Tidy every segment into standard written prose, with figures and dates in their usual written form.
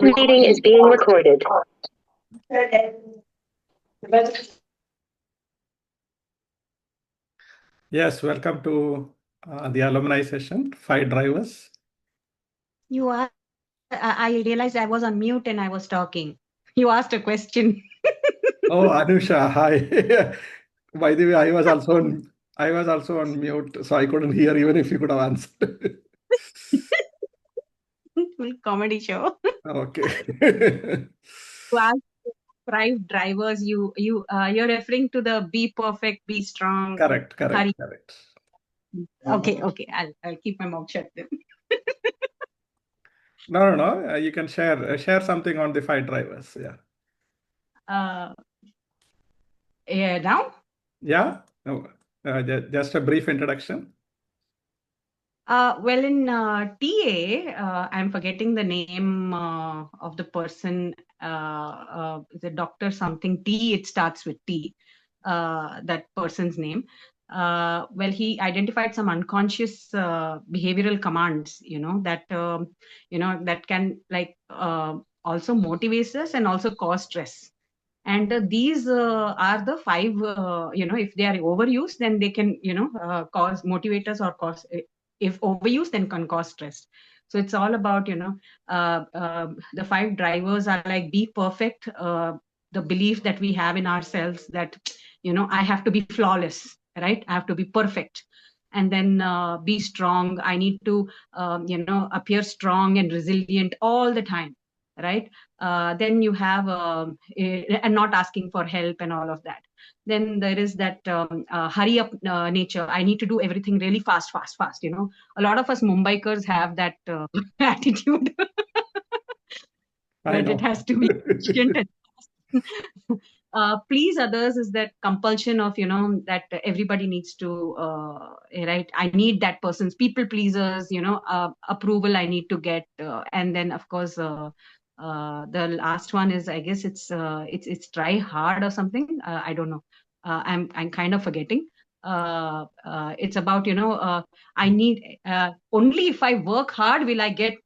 Meeting is being recorded. Yes, welcome to the alumni session, 5 drivers. You are. I realized I was on mute and I was talking. You asked a question. Oh, Anusha, hi. By the way, I was also on mute, so I couldn't hear even if you could have answered. Comedy show. Okay. You asked 5 drivers. You're referring to the be perfect, be strong. Correct. Hurry. Okay. I'll keep my mouth shut then. No. You can share something on the 5 drivers. Yeah. Now. Yeah. No, just a brief introduction. Well, in TA, I'm forgetting the name of the person. The doctor something T. It starts with T. That person's name. Well, he identified some unconscious behavioral commands. That can also motivate us and also cause stress. And these are the 5. If they are overused, then they can cause motivate us or cause. If overused, then can cause stress. So it's all about the 5 drivers are like be perfect, the belief that we have in ourselves that I have to be flawless, right? I have to be perfect. And then be strong. I need to appear strong and resilient all the time, right? Then you have and not asking for help and all of that. Then there is that hurry up nature. I need to do everything really fast. A lot of us Mumbaikars have that attitude that it has to be efficient and please others is that compulsion of that everybody needs to right. I need that person's people pleasers, approval I need to get, and then of course the last one is, I guess it's try hard or something. I don't know. I'm kind of forgetting. It's about I need only if I work hard will I get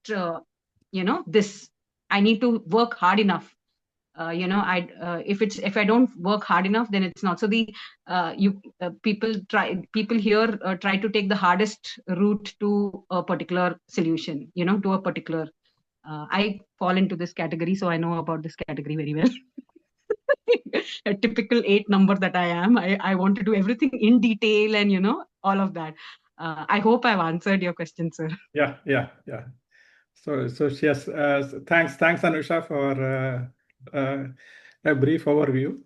this. I need to work hard enough. If I don't work hard enough, then it's not. So the people here try to take the hardest route to a particular solution, to a particular. I fall into this category, so I know about this category very well. A typical 8 number that I am. I want to do everything in detail and all of that. I hope I've answered your question, sir. Yeah. So yes, thanks Anusha for a brief overview.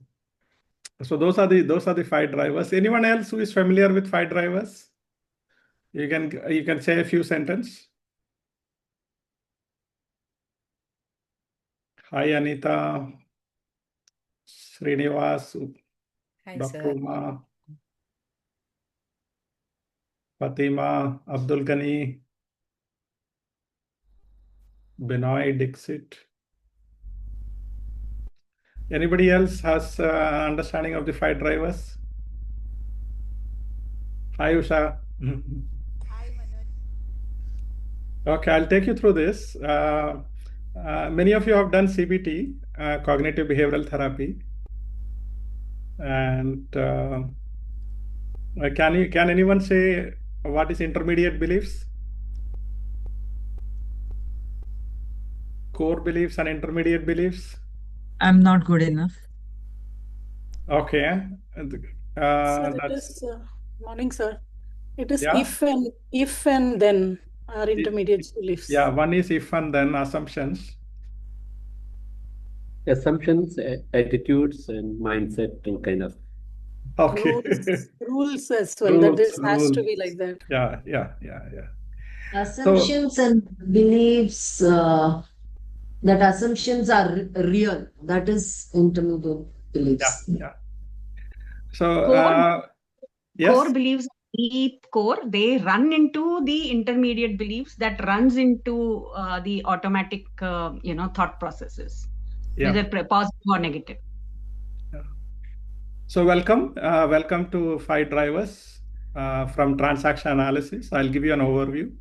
So those are the 5 drivers. Anyone else who is familiar with 5 drivers? You can say a few sentences. Hi Anita, Srinivas, Hi, Dr. sir. Uma, Fatima, Abdul Ghani, Benoy, Dixit. Anybody else has understanding of the 5 drivers? Hi Usha. Hi, Manoj. Okay, I'll take you through this. Many of you have done CBT, cognitive behavioral therapy, and can anyone say what is intermediate beliefs? Core beliefs and intermediate beliefs? I'm not good enough. Okay. Sir, it is morning, sir. It is Yeah. if and then are intermediate beliefs. Yeah, one is if and then assumptions. Assumptions, attitudes, and mindset, and kind of. Okay. Rules as well. That this has to be like that. Yeah. Assumptions and beliefs, that assumptions are real. That is intermediate beliefs. Yeah. So, yes. Core beliefs, deep core, they run into the intermediate beliefs that runs into the automatic, thought processes, whether positive or negative. Yeah. So welcome to 5 drivers from transaction analysis. I'll give you an overview.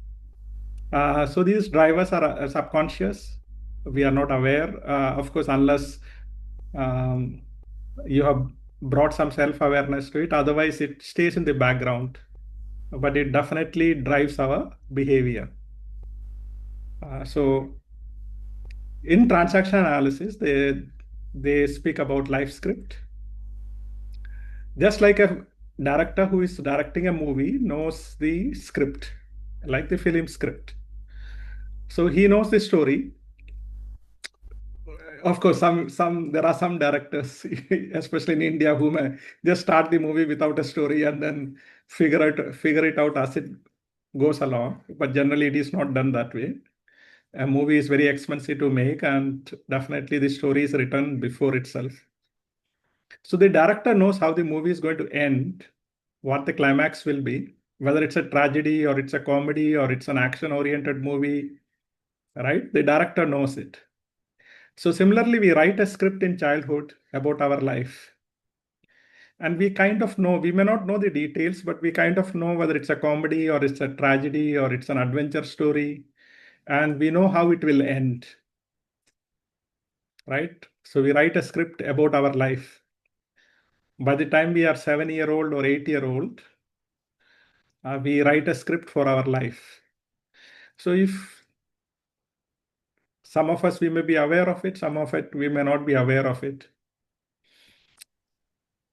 So these drivers are subconscious, we are not aware, of course, unless you have brought some self-awareness to it. Otherwise, it stays in the background, but it definitely drives our behavior. So in transaction analysis, they speak about life script. Just like a director who is directing a movie knows the script, like the film script. So he knows the story. Of course, there are some directors, especially in India, who may just start the movie without a story and then figure it out as it goes along. But generally, it is not done that way. A movie is very expensive to make, and definitely the story is written before itself. So the director knows how the movie is going to end, what the climax will be, whether it's a tragedy or it's a comedy or it's an action-oriented movie, right? The director knows it. So similarly, we write a script in childhood about our life. And we kind of know, we may not know the details, but we kind of know whether it's a comedy or it's a tragedy or it's an adventure story. And we know how it will end, right? So we write a script about our life. By the time we are 7-year-old or 8-year-old, we write a script for our life. So if some of us, we may be aware of it, some of it, we may not be aware of it.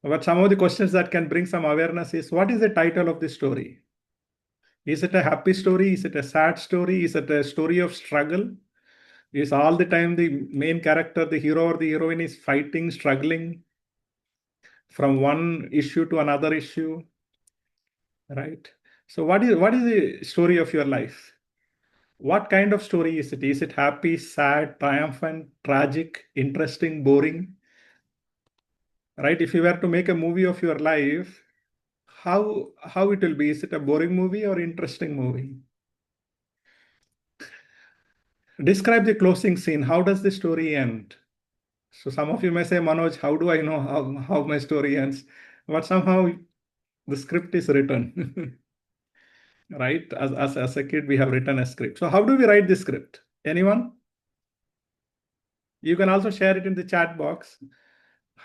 But some of the questions that can bring some awareness is, what is the title of the story? Is it a happy story? Is it a sad story? Is it a story of struggle? Is all the time the main character, the hero or the heroine, is fighting, struggling from one issue to another issue, right? So what is the story of your life? What kind of story is it? Is it happy, sad, triumphant, tragic, interesting, boring? Right? If you were to make a movie of your life, how it will be? Is it a boring movie or interesting movie? Describe the closing scene. How does the story end? So some of you may say, Manoj, how do I know how my story ends? But somehow the script is written. Right? As a kid, we have written a script. So how do we write the script? Anyone? You can also share it in the chat box.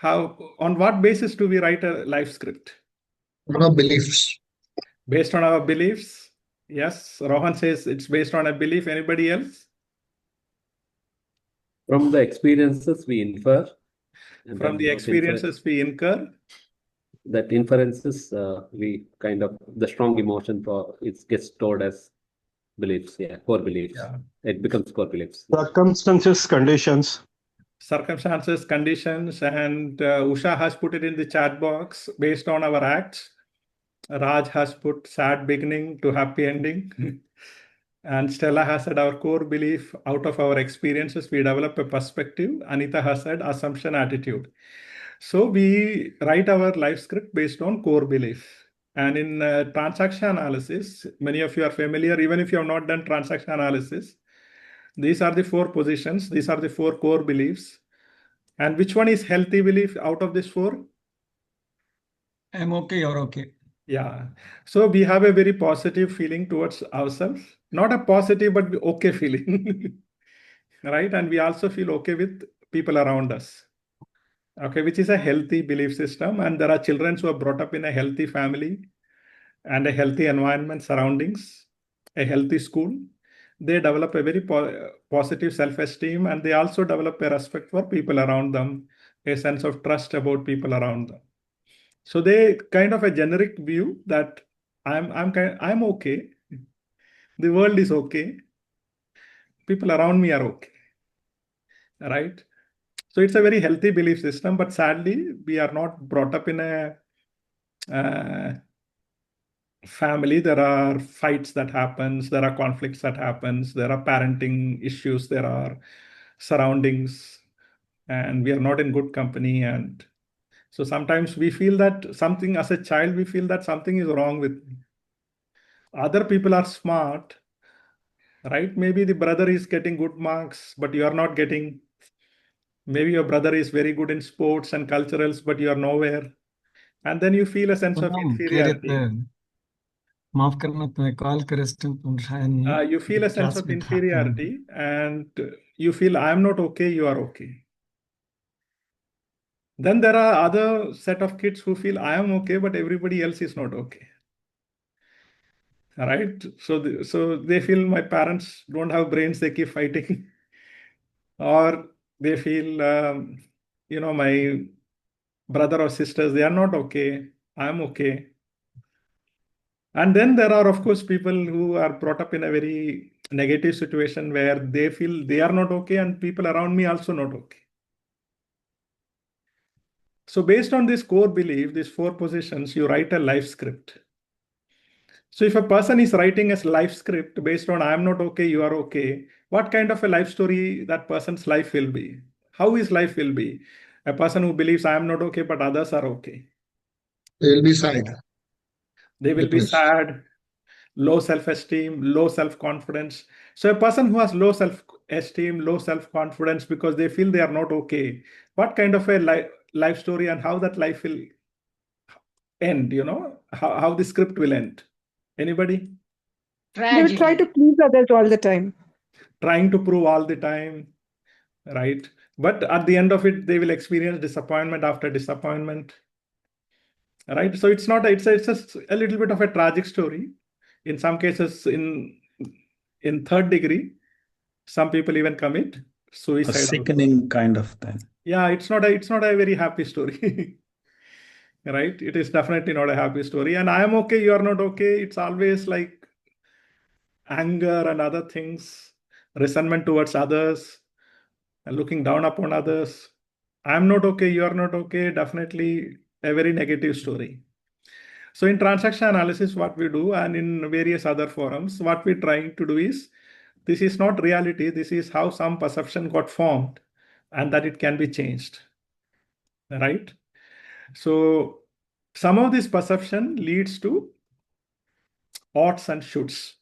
On what basis do we write a life script? On our beliefs. Based on our beliefs. Yes, Rohan says it's based on a belief. Anybody else? From the experiences we infer. From the experiences we incur. That inferences, we kind of, the strong emotion for it gets stored as beliefs, core beliefs. Yeah. It becomes core beliefs. Circumstances, conditions. Circumstances, conditions, and Usha has put it in the chat box based on our acts. Raj has put sad beginning to happy ending. And Stella has said our core belief, out of our experiences, we develop a perspective. Anita has said assumption, attitude. So we write our life script based on core belief. And in transaction analysis, many of you are familiar, even if you have not done transaction analysis, these are the 4 positions. These are the 4 core beliefs. And which one is healthy belief out of these 4? I'm okay, you're okay. Yeah. So we have a very positive feeling towards ourselves. Not a positive, but okay feeling. Right? And we also feel okay with people around us. Okay, which is a healthy belief system. And there are children who are brought up in a healthy family and a healthy environment, surroundings, a healthy school. They develop a very positive self-esteem, and they also develop a respect for people around them, a sense of trust about people around them. So they kind of a generic view that I'm okay. The world is okay. People around me are okay. Right? So it's a very healthy belief system, but sadly, we are not brought up in a family. There are fights that happens, there are conflicts that happens, there are parenting issues, there are surroundings, and we are not in good company. And so sometimes we feel that something, as a child, we feel that something is wrong with me. Other people are smart, right? Maybe the brother is getting good marks, but you are not getting. Maybe your brother is very good in sports and culturals, but you are nowhere. And then you feel a sense of inferiority. माफ करना तुम्हें call करे इस time तुम उठाया नहीं You feel a sense class of में था मैं। inferiority and you feel I am not okay, you are okay. Then there are other set of kids who feel I am okay, but everybody else is not okay. All right. So they feel my parents don't have brains, they keep fighting. Or they feel, my brother or sisters, they are not okay. I am okay. And then there are, of course, people who are brought up in a very negative situation where they feel they are not okay and people around me also not okay. So based on this core belief, these 4 positions, you write a life script. So if a person is writing a life script based on I am not okay, you are okay, what kind of a life story that person's life will be? How his life will be? A person who believes I am not okay, but others are okay. They will be sad. They will be Depressed. sad, low self-esteem, low self-confidence. So a person who has low self-esteem, low self-confidence because they feel they are not okay, what kind of a life story and how that life will end, how the script will end? Anybody? They will try to please others all the time. Trying to prove all the time, right? But at the end of it, they will experience disappointment after disappointment, right? So it's not, it's just a little bit of a tragic story. In some cases, in 3rd degree, some people even commit A suicide. sickening kind of thing. Yeah, it's not a very happy story. Right? It is definitely not a happy story. And I am okay, you are not okay. It's always like anger and other things, resentment towards others, and looking down upon others. I'm not okay, you are not okay. Definitely a very negative story. So in transaction analysis, what we do, and in various other forums, what we're trying to do is, this is not reality. This is how some perception got formed and that it can be changed, right? So some of this perception leads to oughts and shoulds.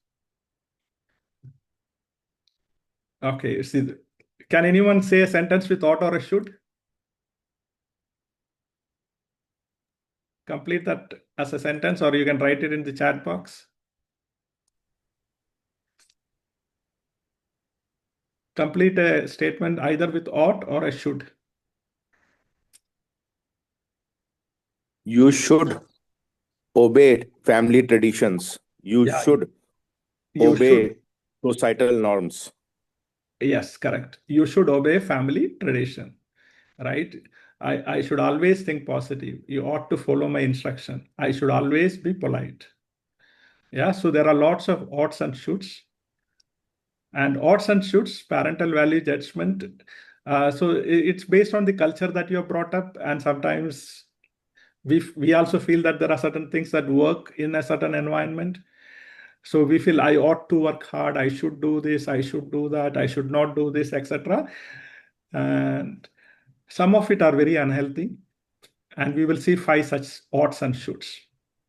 Okay, see, can anyone say a sentence with ought or a should? Complete that as a sentence, or you can write it in the chat box. Complete a statement either with ought or a should. You should obey family traditions. You Yeah, should you obey should. societal norms. Yes, correct. You should obey family tradition, right? I should always think positive. You ought to follow my instruction. I should always be polite. Yeah, so there are lots of oughts and shoulds. And oughts and shoulds, parental value judgment. So it's based on the culture that you're brought up, and sometimes we also feel that there are certain things that work in a certain environment. So we feel I ought to work hard, I should do this, I should do that, I should not do this, etc. And some of it are very unhealthy. And we will see 5 such oughts and shoulds,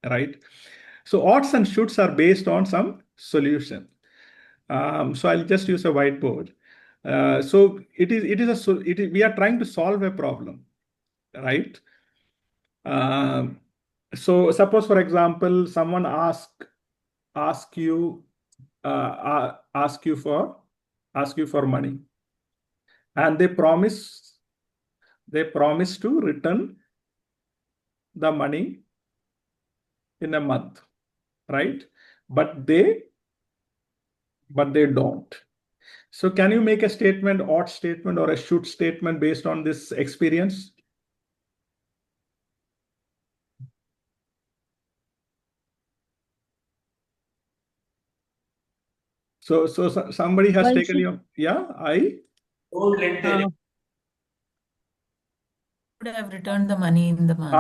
right? So oughts and shoulds are based on some solution. So I'll just use a whiteboard. So we are trying to solve a problem, right? So suppose, for example, someone ask you for money, and they promise to return the money in a month, right? But they don't. So can you make a statement, ought statement, or a should statement based on this experience? So somebody has taken your, yeah, Don't let them. Should have returned the money in the month.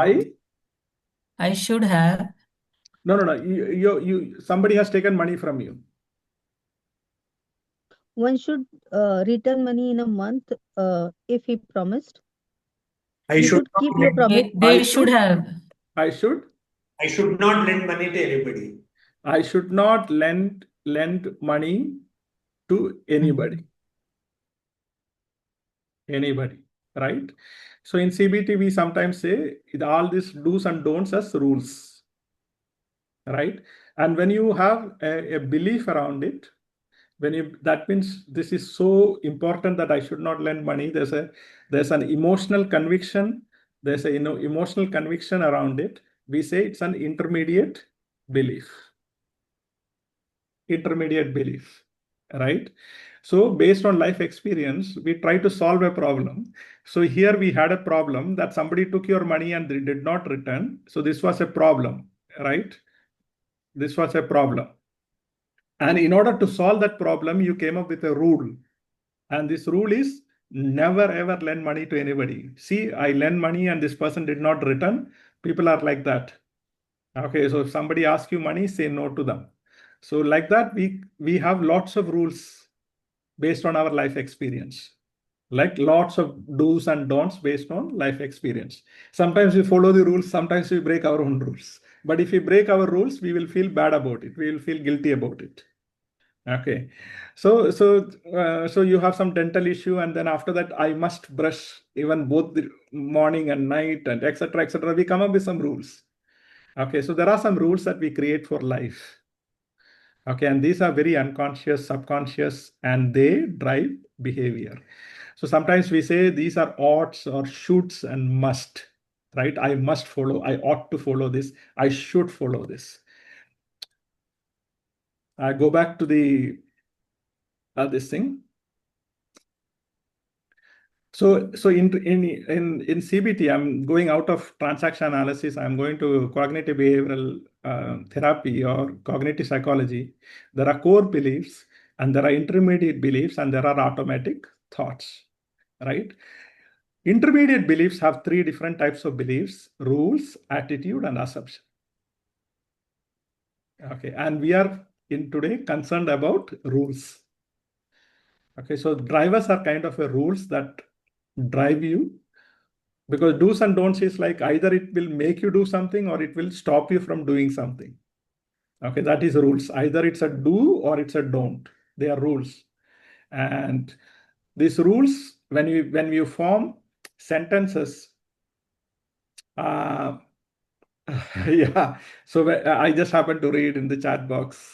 I should have. No. Somebody has taken money from you. One should return money in a month if he promised. You should keep your promise. They should have. I should not lend money to anybody. I should not lend money to anybody. Anybody, right? So in CBT, we sometimes say all these do's and don'ts as rules, right? And when you have a belief around it, that means this is so important that I should not lend money. There's an emotional conviction. There's a emotional conviction around it. We say it's an intermediate belief. Intermediate belief, right? So based on life experience, we try to solve a problem. So here we had a problem that somebody took your money and they did not return. So this was a problem, right? This was a problem. And in order to solve that problem, you came up with a rule. And this rule is never ever lend money to anybody. See, I lend money and this person did not return. People are like that. Okay, so if somebody asks you money, say no to them. So like that, we have lots of rules based on our life experience. Like lots of do's and don'ts based on life experience. Sometimes we follow the rules, sometimes we break our own rules. But if we break our rules, we will feel bad about it. We will feel guilty about it. Okay, so you have some dental issue, and then after that, I must brush even both the morning and night, and etc. etc. We come up with some rules. Okay, so there are some rules that we create for life. Okay, and these are very unconscious, subconscious, and they drive behavior. So sometimes we say these are oughts or shoulds and must, right? I must follow, I ought to follow this, I should follow this. I go back to this thing. So in CBT, I'm going out of transaction analysis. I'm going to cognitive behavioral therapy or cognitive psychology. There are core beliefs, and there are intermediate beliefs, and there are automatic thoughts, right? Intermediate beliefs have three different types of beliefs: rules, attitude, and assumption. Okay, and we are today concerned about rules. Okay, so drivers are kind of a rules that drive you, because do's and don'ts is like either it will make you do something or it will stop you from doing something. Okay, that is rules. Either it's a do or it's a don't. They are rules. And these rules, when you form sentences, yeah. So I just happened to read in the chat box.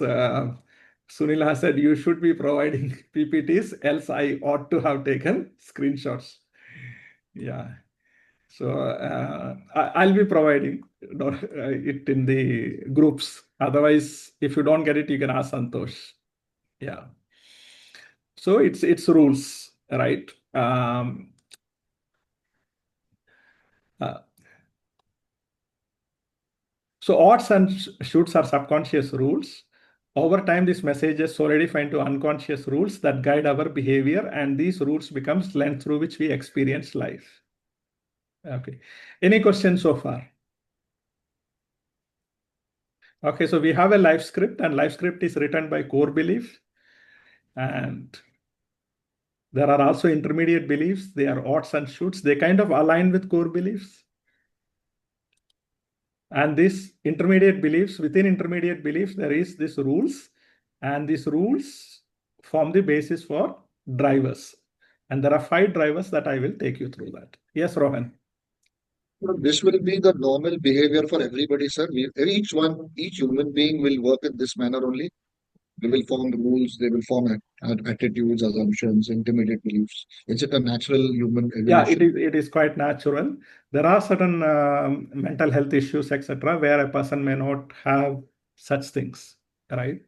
Sunil has said you should be providing PPTs, else I ought to have taken screenshots. Yeah. So I'll be providing it in the groups. Otherwise, if you don't get it, you can ask Santosh. Yeah. So it's rules, right? So oughts and shoulds are subconscious rules. Over time, these messages solidify into unconscious rules that guide our behavior, and these rules becomes lens through which we experience life. Okay. Any questions so far? Okay, so we have a life script, and life script is written by core belief. And there are also intermediate beliefs. They are oughts and shoulds. They kind of align with core beliefs. And these intermediate beliefs, within intermediate beliefs, there is these rules. And these rules form the basis for drivers. And there are 5 drivers that I will take you through that. Yes, Rohan. This will be the normal behavior for everybody, sir. Each human being will work in this manner only. They will form rules, they will form attitudes, assumptions, intermediate beliefs. Is it a natural human evolution? Yeah, it is quite natural. There are certain mental health issues, etc., where a person may not have such things, right?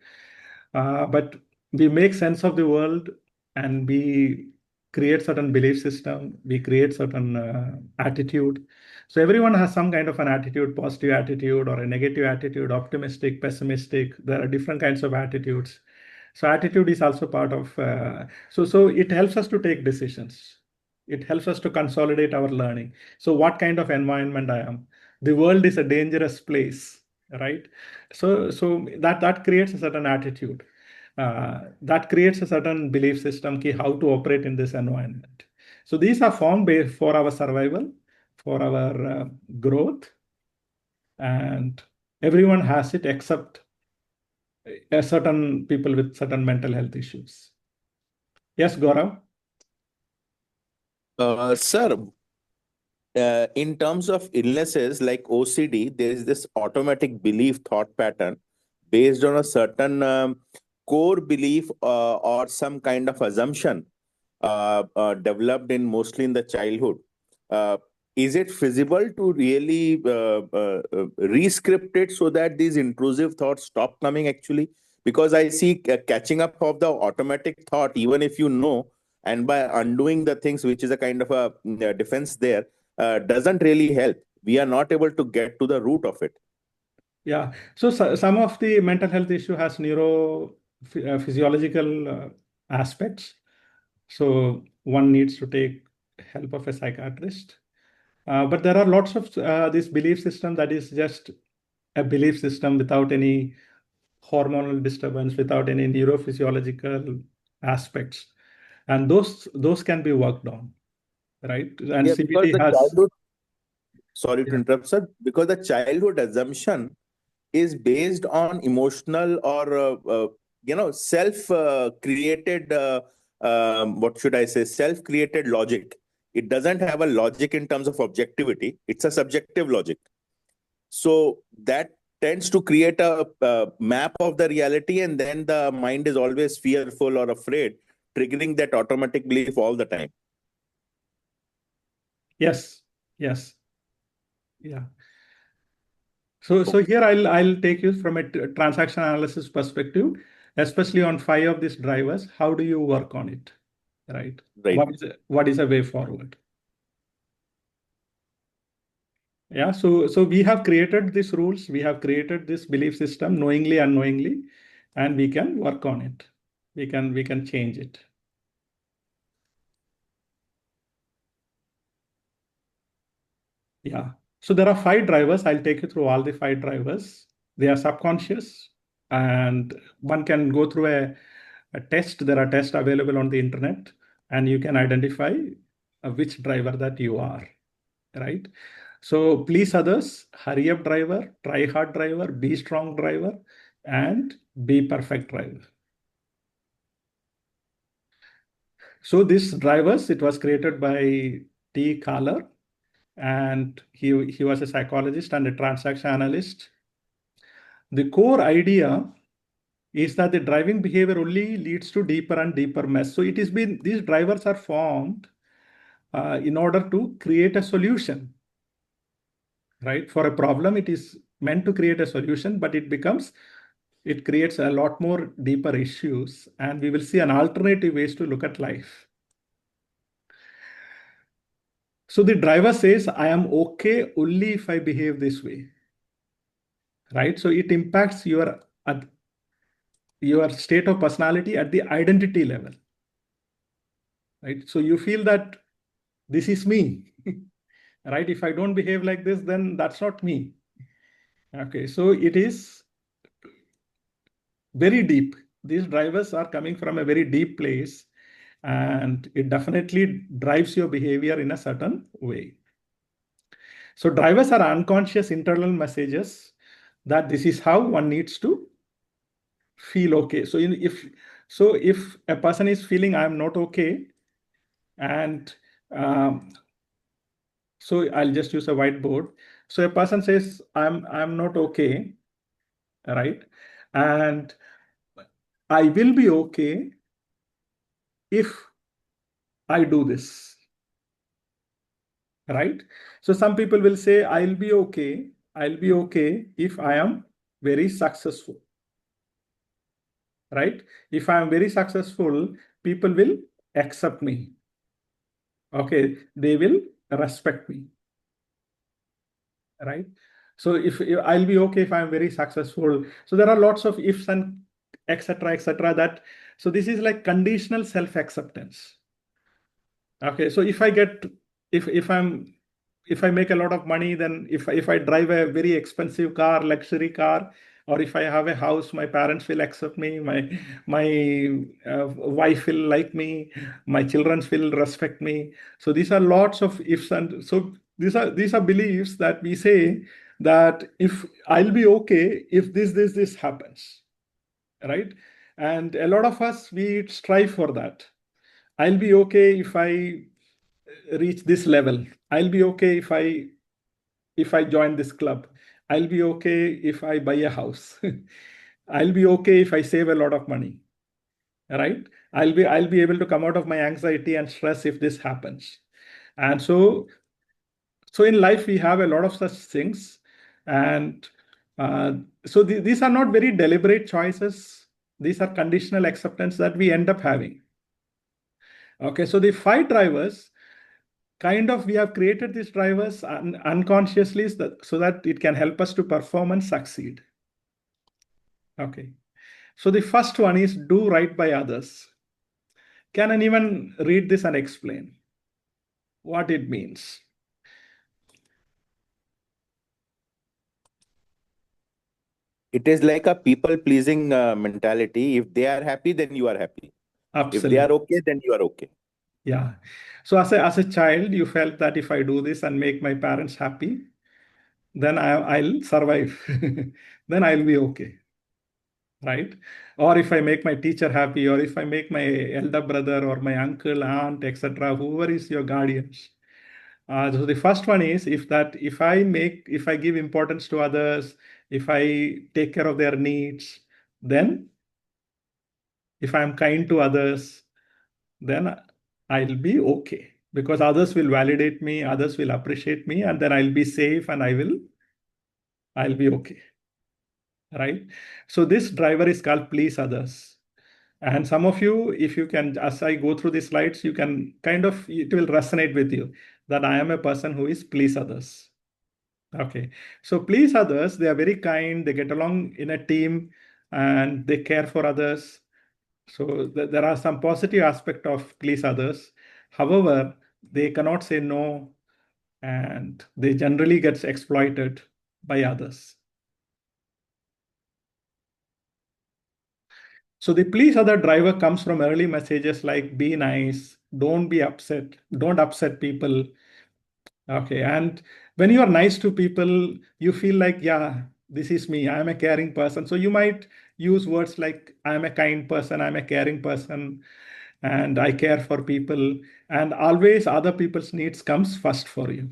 But we make sense of the world, and we create certain belief system, we create certain attitude. So everyone has some kind of an attitude, positive attitude or a negative attitude, optimistic, pessimistic. There are different kinds of attitudes. So attitude is also part of, so it helps us to take decisions. It helps us to consolidate our learning. So what kind of environment I am? The world is a dangerous place, right? So that creates a certain attitude. That creates a certain belief system, how to operate in this environment. So these are formed for our survival, for our growth, and everyone has it except certain people with certain mental health issues. Yes, Gaurav? Sir, in terms of illnesses like OCD, there is this automatic belief thought pattern based on a certain core belief or some kind of assumption developed in mostly in the childhood. Is it feasible to really re-script it so that these intrusive thoughts stop coming actually? Because I see catching up of the automatic thought, even if you know, and by undoing the things, which is a kind of a defense there, doesn't really help. We are not able to get to the root of it. Yeah. So some of the mental health issue has neuro physiological aspects. So one needs to take help of a psychiatrist. But there are lots of this belief system that is just a belief system without any hormonal disturbance, without any neurophysiological aspects, and those can be worked on, right? And Yeah, because CBT the has. childhood. Sorry to interrupt, sir. Because the childhood assumption is based on emotional or self-created. What should I say? Self-created logic. It doesn't have a logic in terms of objectivity. It's a subjective logic. So that tends to create a map of the reality, and then the mind is always fearful or afraid, triggering that automatic belief all the time. Yes. Yes. Yeah. So here I'll take you from a transaction analysis perspective, especially on 5 of these drivers. How do you work on it, right? Right. What is a way forward? Yeah. So we have created these rules. We have created this belief system knowingly, unknowingly, and we can work on it. We can change it. Yeah. So there are 5 drivers. I'll take you through all the 5 drivers. They are subconscious, and one can go through a test. There are tests available on the internet, and you can identify which driver that you are, right? So please others, hurry up driver, try hard driver, be strong driver, and be perfect driver. So these drivers, it was created by T. Kahler, and he was a psychologist and a transaction analyst. The core idea is that the driving behavior only leads to deeper and deeper mess. So these drivers are formed in order to create a solution, right? For a problem, it is meant to create a solution, but it creates a lot more deeper issues, and we will see an alternative ways to look at life. So the driver says, I am okay only if I behave this way, right? So it impacts your state of personality at the identity level, right? So you feel that this is me, right? If I don't behave like this, then that's not me. Okay, so it is very deep. These drivers are coming from a very deep place, and it definitely drives your behavior in a certain way. So drivers are unconscious internal messages that this is how one needs to feel okay. So if a person is feeling I'm not okay, and so I'll just use a whiteboard. So a person says I'm not okay, right? And I will be okay if I do this, right? So some people will say I'll be okay if I am very successful, right? If I am very successful, people will accept me. Okay, they will respect me, right? So if I'll be okay if I'm very successful. So there are lots of ifs and etc. that. So this is like conditional self-acceptance. Okay, so if I make a lot of money, then if I drive a very expensive car, luxury car, or if I have a house, my parents will accept me, my wife will like me, my children will respect me. So these are lots of ifs, and so these are beliefs that we say that if I'll be okay if this happens, right? And a lot of us, we strive for that. I'll be okay if I reach this level. I'll be okay if I join this club. I'll be okay if I buy a house. I'll be okay if I save a lot of money, right? I'll be able to come out of my anxiety and stress if this happens. And so in life we have a lot of such things, and so these are not very deliberate choices. These are conditional acceptance that we end up having. Okay, so the 5 drivers, kind of we have created these drivers unconsciously so that it can help us to perform and succeed. Okay, so the first one is do right by others. Can anyone read this and explain what it means? It is like a people-pleasing mentality. If they are happy, then you are happy. If they are okay, then you are okay. Yeah. So as a child, you felt that if I do this and make my parents happy, then I'll survive. Then I'll be okay. Right? Or if I make my teacher happy, or if I make my elder brother or my uncle, aunt, etc., whoever is your guardians. So the first one is if I give importance to others, if I take care of their needs, then if I'm kind to others, then I'll be okay, because others will validate me, others will appreciate me, and then I'll be safe and I'll be okay. Right? So this driver is called please others. And some of you, if you can, as I go through the slides, you can it will resonate with you that I am a person who is please others. Okay. So please others, they are very kind, they get along in a team, and they care for others. So there are some positive aspect of please others. However, they cannot say no, and they generally get exploited by others. So the please other driver comes from early messages like be nice, don't be upset, don't upset people. Okay. And when you are nice to people, you feel like, yeah, this is me. I am a caring person. So you might use words like I am a kind person, I'm a caring person, and I care for people. And always other people's needs comes first for you.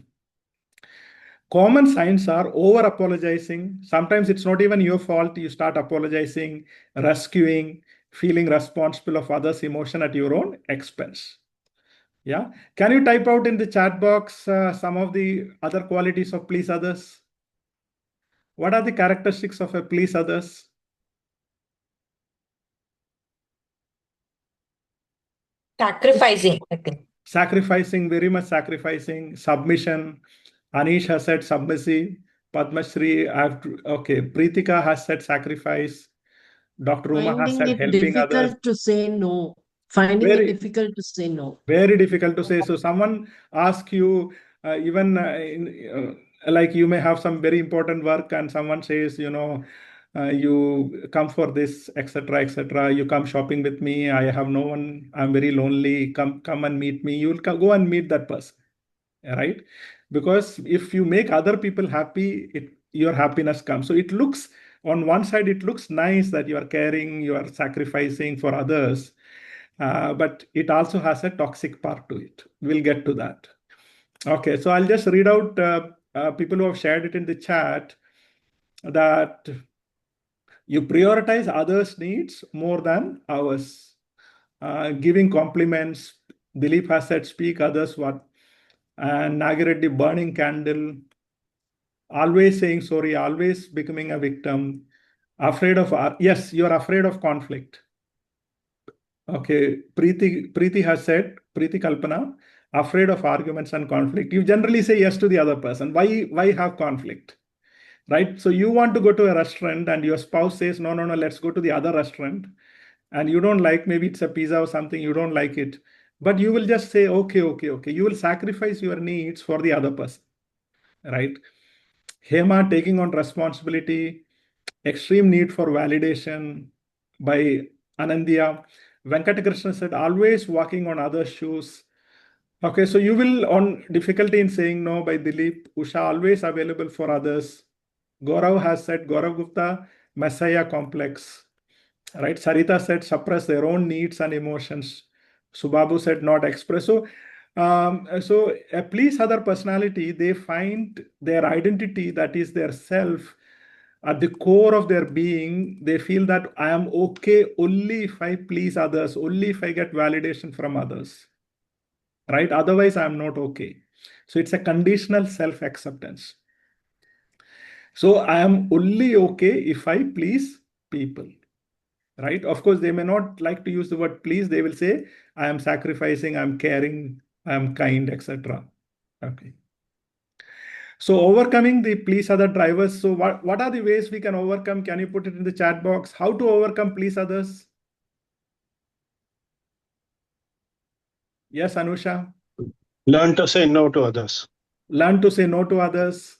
Common signs are over apologizing. Sometimes it's not even your fault. You start apologizing, rescuing, feeling responsible of others' emotion at your own expense. Yeah. Can you type out in the chat box some of the other qualities of please others? What are the characteristics of a please others? Sacrificing, I think. Sacrificing, very much sacrificing. Submission. Anish has said submissive. Padmashri, okay. Preetika has said sacrifice. Dr. Uma has said helping others. Difficult to say no. Finding it difficult to say no. Very difficult to say. So someone asks you, even like you may have some very important work, and someone says, you come for this, etc., etc. You come shopping with me. I have no one. I'm very lonely. Come and meet me. You will go and meet that person, right? Because if you make other people happy, your happiness comes. So it looks, on one side, it looks nice that you are caring, you are sacrificing for others. But it also has a toxic part to it. We'll get to that. Okay, so I'll just read out people who have shared it in the chat, that you prioritize others' needs more than ours. Giving compliments, Dilip has said speak others what, and Nagireddy burning candle, always saying sorry, always becoming a victim, afraid of, yes, you're afraid of conflict. Okay, Preeti has said, Preeti Kalpana, afraid of arguments and conflict. You generally say yes to the other person. Why have conflict? Right? So you want to go to a restaurant and your spouse says, no, let's go to the other restaurant. And you don't like, maybe it's a pizza or something, you don't like it. But you will just say, okay. You will sacrifice your needs for the other person. Right? Hema taking on responsibility, extreme need for validation by Anandya. Venkatakrishna said, always walking on others' shoes. Okay, so you will, on difficulty in saying no by Dilip. Usha, always available for others. Gaurav has said, Gaurav Gupta, Messiah complex. Right? Sarita said, suppress their own needs and emotions. Subabu said, not express. So a please other personality, they find their identity, that is their self, at the core of their being, they feel that I am okay only if I please others, only if I get validation from others, right? Otherwise, I'm not okay. So it's a conditional self-acceptance. So I am only okay if I please people, right? Of course, they may not like to use the word please. They will say, I am sacrificing, I'm caring, I'm kind, etc. Okay. So overcoming the please other drivers. So what are the ways we can overcome? Can you put it in the chat box? How to overcome please others? Yes, Anusha. Learn to say no to others. Learn to say no to others.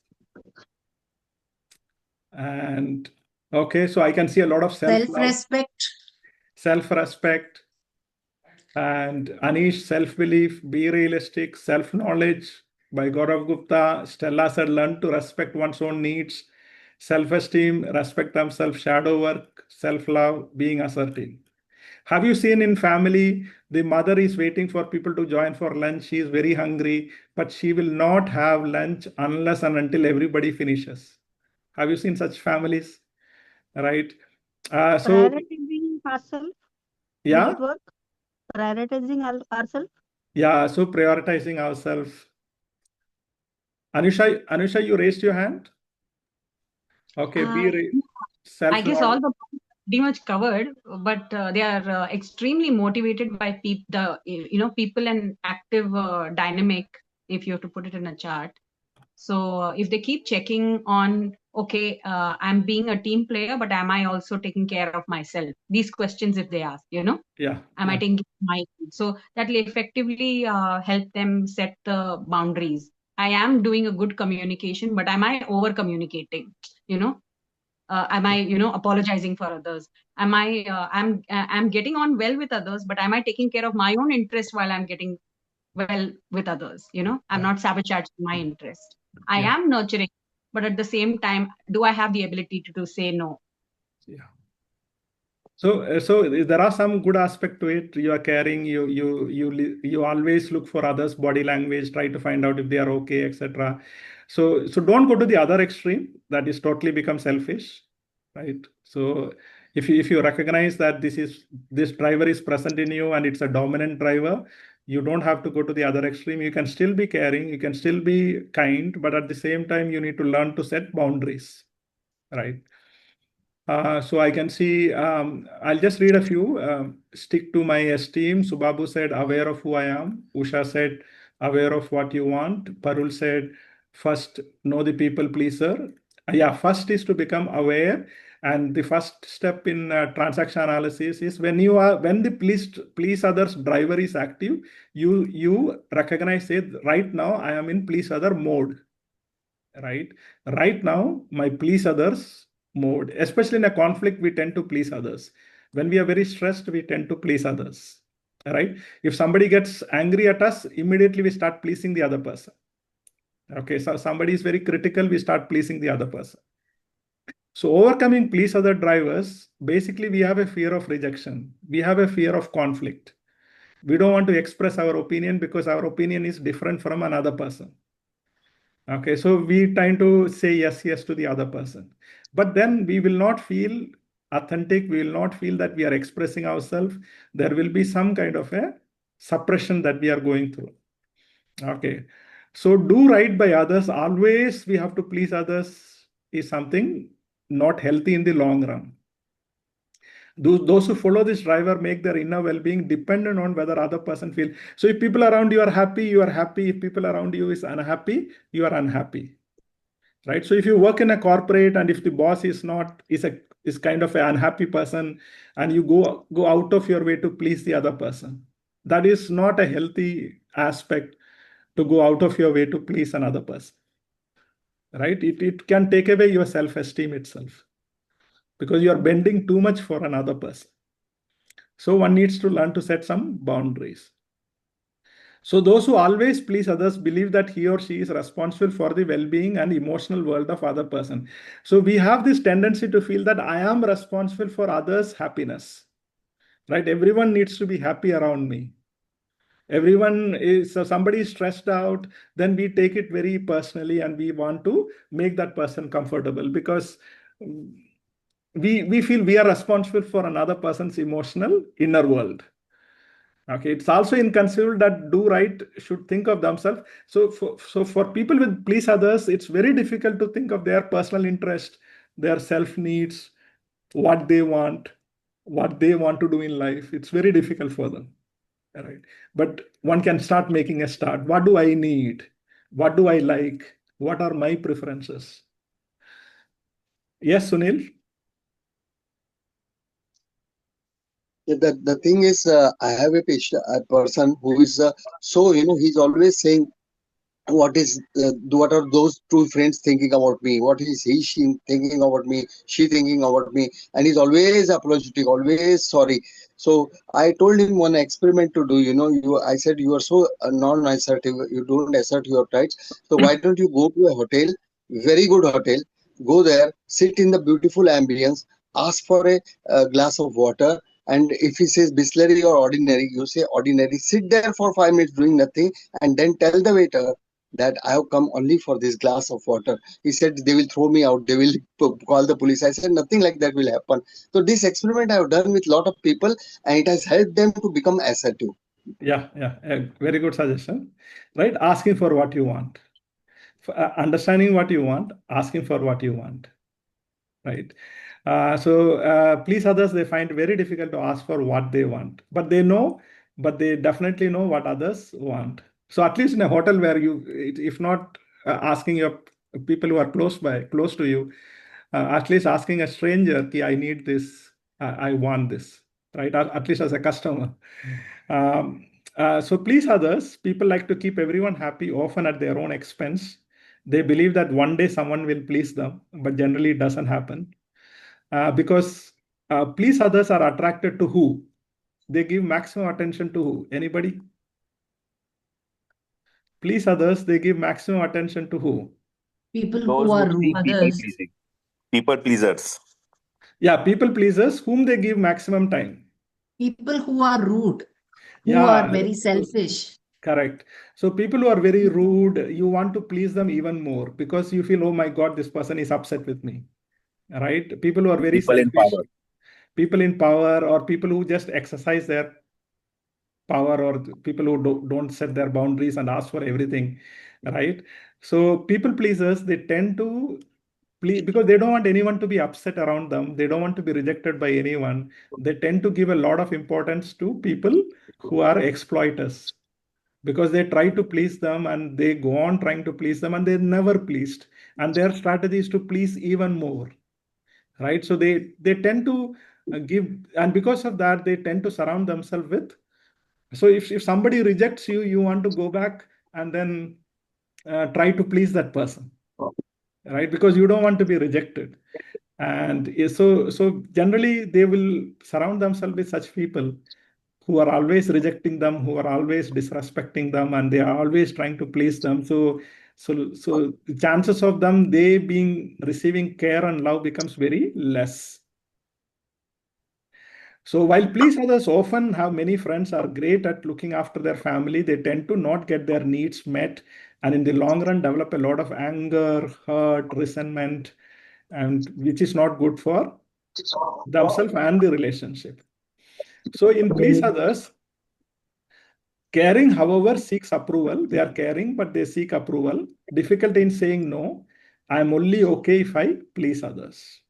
And okay, so I can see a lot of Self-respect. Self-respect. And Anish, self-belief, be realistic, self-knowledge. By Gaurav Gupta, Stella said, learn to respect one's own needs, self-esteem, respect themselves, shadow work, self-love, being assertive. Have you seen in family, the mother is waiting for people to join for lunch. She is very hungry, but she will not have lunch unless and until everybody finishes. Have you seen such families? Right? So, Prioritizing ourselves. yeah. Will it work? Prioritizing ourselves. Yeah. So prioritizing ourselves. Anusha, you raised your hand. Okay. I guess all the pretty much covered, but they are extremely motivated by people and active dynamic, if you have to put it in a chart. So if they keep checking on, okay, I'm being a team player, but am I also taking care of myself? These questions, if they ask, am I taking care of my needs? So that will effectively help them set the boundaries. I am doing a good communication, but am I over communicating? Am I apologizing for others? Am I I'm getting on well with others, but am I taking care of my own interest while I'm getting well with others? I'm not sabotaging my interest. I am nurturing, but at the same time, do I have the ability to say no? Yeah. So there are some good aspect to it. You are caring. You always look for others' body language, try to find out if they are okay, etc. So don't go to the other extreme. That is totally become selfish, right? So if you recognize that this driver is present in you and it's a dominant driver, you don't have to go to the other extreme. You can still be caring. You can still be kind, but at the same time, you need to learn to set boundaries, right? So I can see, I'll just read a few. Stick to my esteem. Subabu said, aware of who I am. Usha said, aware of what you want. Parul said, first, know the people pleaser. First is to become aware. And the first step in transaction analysis is when the please others driver is active, you recognize it. Right now, I am in please other mode. Right now, my please others mode, especially in a conflict, we tend to please others. When we are very stressed, we tend to please others, right? If somebody gets angry at us, immediately we start pleasing the other person. Okay, so somebody is very critical, we start pleasing the other person. So overcoming please other drivers, basically we have a fear of rejection. We have a fear of conflict. We don't want to express our opinion because our opinion is different from another person. Okay, so we tend to say yes to the other person. But then we will not feel authentic. We will not feel that we are expressing ourselves. There will be some kind of a suppression that we are going through. Okay, so do right by others. Always we have to please others is something not healthy in the long run. Those who follow this driver make their inner well-being dependent on whether other person feel. So if people around you are happy, you are happy. If people around you is unhappy, you are unhappy, right? So if you work in a corporate and if the boss is kind of an unhappy person and you go out of your way to please the other person, that is not a healthy aspect to go out of your way to please another person, right? It can take away your self-esteem itself, because you are bending too much for another person. So one needs to learn to set some boundaries. So those who always please others believe that he or she is responsible for the well-being and emotional world of other person. So we have this tendency to feel that I am responsible for others' happiness, right? Everyone needs to be happy around me. Somebody is stressed out, then we take it very personally and we want to make that person comfortable, because we feel we are responsible for another person's emotional inner world. Okay, it's also inconceivable that do right should think of themselves. So for people with please others, it's very difficult to think of their personal interest, their self needs, what they want to do in life. It's very difficult for them. All right. But one can start making a start. What do I need? What do I like? What are my preferences? Yes, Sunil? Yeah, the thing is, I have a person who is so, he's always saying, what are those two friends thinking about me? What is she thinking about me? She thinking about me? And he's always apologetic, always sorry. So I told him one experiment to do. I said you are so non-assertive. You don't assert your rights. So why don't you go to a hotel, very good hotel, go there, sit in the beautiful ambience, ask for a glass of water, and if he says Bisleri or ordinary, you say ordinary. Sit there for 5 minutes doing nothing, and then tell the waiter that I have come only for this glass of water. He said they will throw me out. They will call the police. I said nothing like that will happen. So this experiment I have done with a lot of people, and it has helped them to become assertive. Yeah, a very good suggestion, right? Asking for what you want, understanding what you want, asking for what you want, right? So please others, they find very difficult to ask for what they want, but they definitely know what others want. So at least in a hotel where if not asking your people who are close to you, at least asking a stranger, I need this, I want this, right? At least as a customer. So please others, people like to keep everyone happy, often at their own expense. They believe that one day someone will please them, but generally it doesn't happen. Because please others are attracted to who? They give maximum attention to who? Anybody? Please others, they give maximum attention to who? People Those who are who see rude. people pleasing. People pleasers. Yeah, people pleasers whom they give maximum time. People who are rude, who Yeah, are very selfish. Correct. So people who are very rude, you want to please them even more because you feel, oh my God, this person is upset with me. Right? People who are very People in selfish, power. people in power, or people who just exercise their power, or people who don't set their boundaries and ask for everything. Right? So people pleasers, they tend to please because they don't want anyone to be upset around them. They don't want to be rejected by anyone. They tend to give a lot of importance to people who are exploiters, because they try to please them and they go on trying to please them and they're never pleased, and their strategy is to please even more, right? So they tend to give, and because of that they tend to surround themselves with. So if somebody rejects you, you want to go back and then try to please that person, right? Because you don't want to be rejected. And so generally they will surround themselves with such people who are always rejecting them, who are always disrespecting them, and they are always trying to please them. So the chances of them they being receiving care and love becomes very less. So while please others often have many friends, are great at looking after their family, they tend to not get their needs met, and in the long run develop a lot of anger, hurt, resentment, and which is not good for themselves and the relationship. So in please others, caring, however, seeks approval. They are caring, but they seek approval. Difficulty in saying no. I'm only okay if I please others.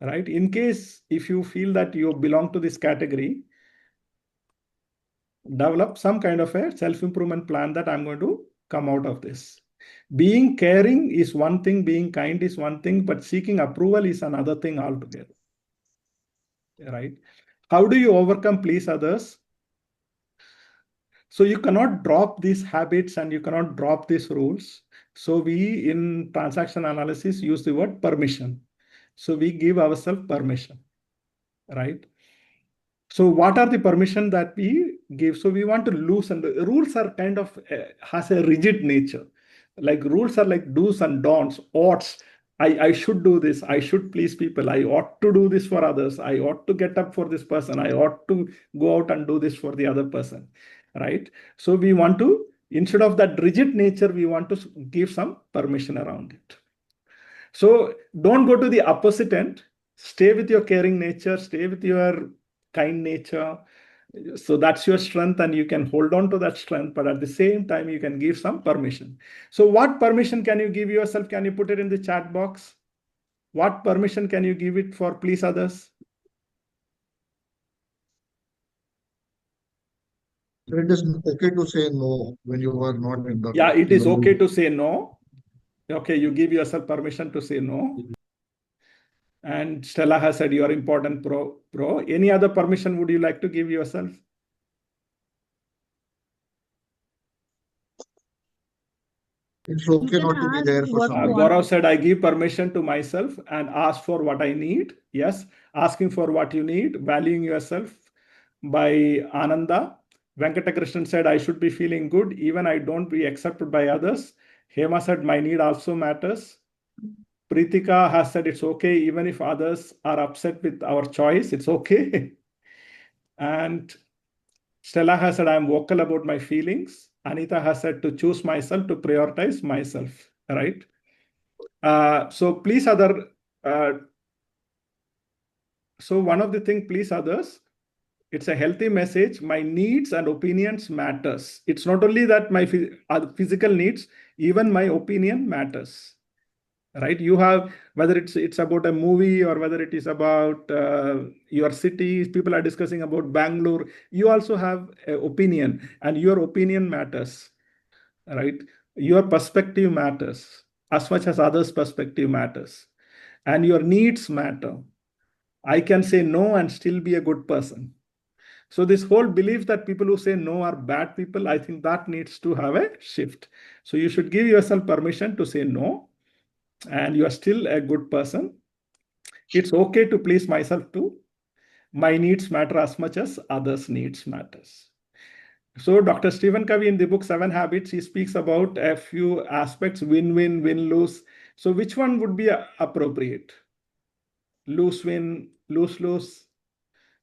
Right? In case if you feel that you belong to this category, develop some kind of a self-improvement plan that I'm going to come out of this. Being caring is one thing, being kind is one thing, but seeking approval is another thing altogether. Right? How do you overcome please others? So you cannot drop these habits and you cannot drop these rules. So we in transaction analysis use the word permission. So we give ourselves permission, right? So what are the permission that we give? So we want to loosen. The rules are kind of has a rigid nature. Like rules are like do's and don'ts, oughts. I should do this. I should please people. I ought to do this for others. I ought to get up for this person. I ought to go out and do this for the other person, right? So we want to, instead of that rigid nature, we want to give some permission around it. So don't go to the opposite end. Stay with your caring nature, stay with your kind nature. So that's your strength, and you can hold on to that strength, but at the same time, you can give some permission. So what permission can you give yourself? Can you put it in the chat box? What permission can you give it for please others? It is okay to say no when you are not in the. Yeah, it is okay to say no. Okay, you give yourself permission to say no. And Stella has said you are important, pro. Any other permission would you like to give yourself? It's okay not to be there for someone. Gaurav said, I give permission to myself and ask for what I need. Yes, asking for what you need, valuing yourself by Ananda. Venkatakrishnan said, I should be feeling good, even I don't be accepted by others. Hema said, my need also matters. Pritika has said, it's okay, even if others are upset with our choice, it's okay. And Stella has said, I'm vocal about my feelings. Anita has said to choose myself, to prioritize myself, right? So please other. So one of the things, please others, it's a healthy message. My needs and opinions matters. It's not only that my physical needs, even my opinion matters, right? You have, whether it's about a movie or whether it is about your city, people are discussing about Bangalore. You also have an opinion, and your opinion matters, right? Your perspective matters as much as others' perspective matters, and your needs matter. I can say no and still be a good person. So this whole belief that people who say no are bad people, I think that needs to have a shift. So you should give yourself permission to say no, and you are still a good person. It's okay to please myself too. My needs matter as much as others' needs matters. So Dr. Stephen Covey in the book 7 Habits, he speaks about a few aspects, win-win, win-lose. So which one would be appropriate? Lose-win, lose-lose,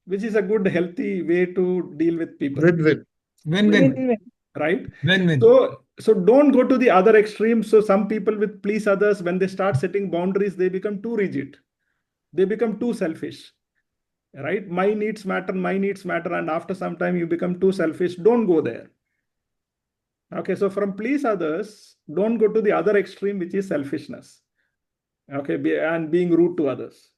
which is a good, healthy way to deal with people. Win-win. Win-win. Right? Win-win. So don't go to the other extreme. So some people with please others, when they start setting boundaries, they become too rigid. They become too selfish. Right? My needs matter, and after some time you become too selfish. Don't go there. Okay, so from please others, don't go to the other extreme, which is selfishness. Okay, and being rude to others.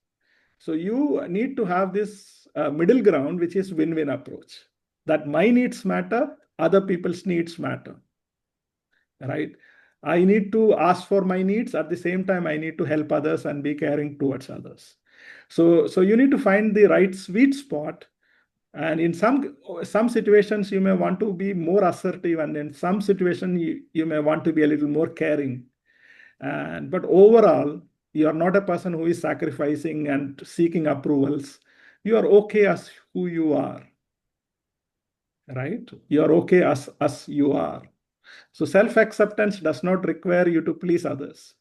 So you need to have this middle ground, which is win-win approach. That my needs matter, other people's needs matter. Right? I need to ask for my needs. At the same time, I need to help others and be caring towards others. So you need to find the right sweet spot. And in some situations, you may want to be more assertive, and in some situations, you may want to be a little more caring. But overall, you are not a person who is sacrificing and seeking approvals. You are okay as who you are. Right? You are okay as you are. So self-acceptance does not require you to please others.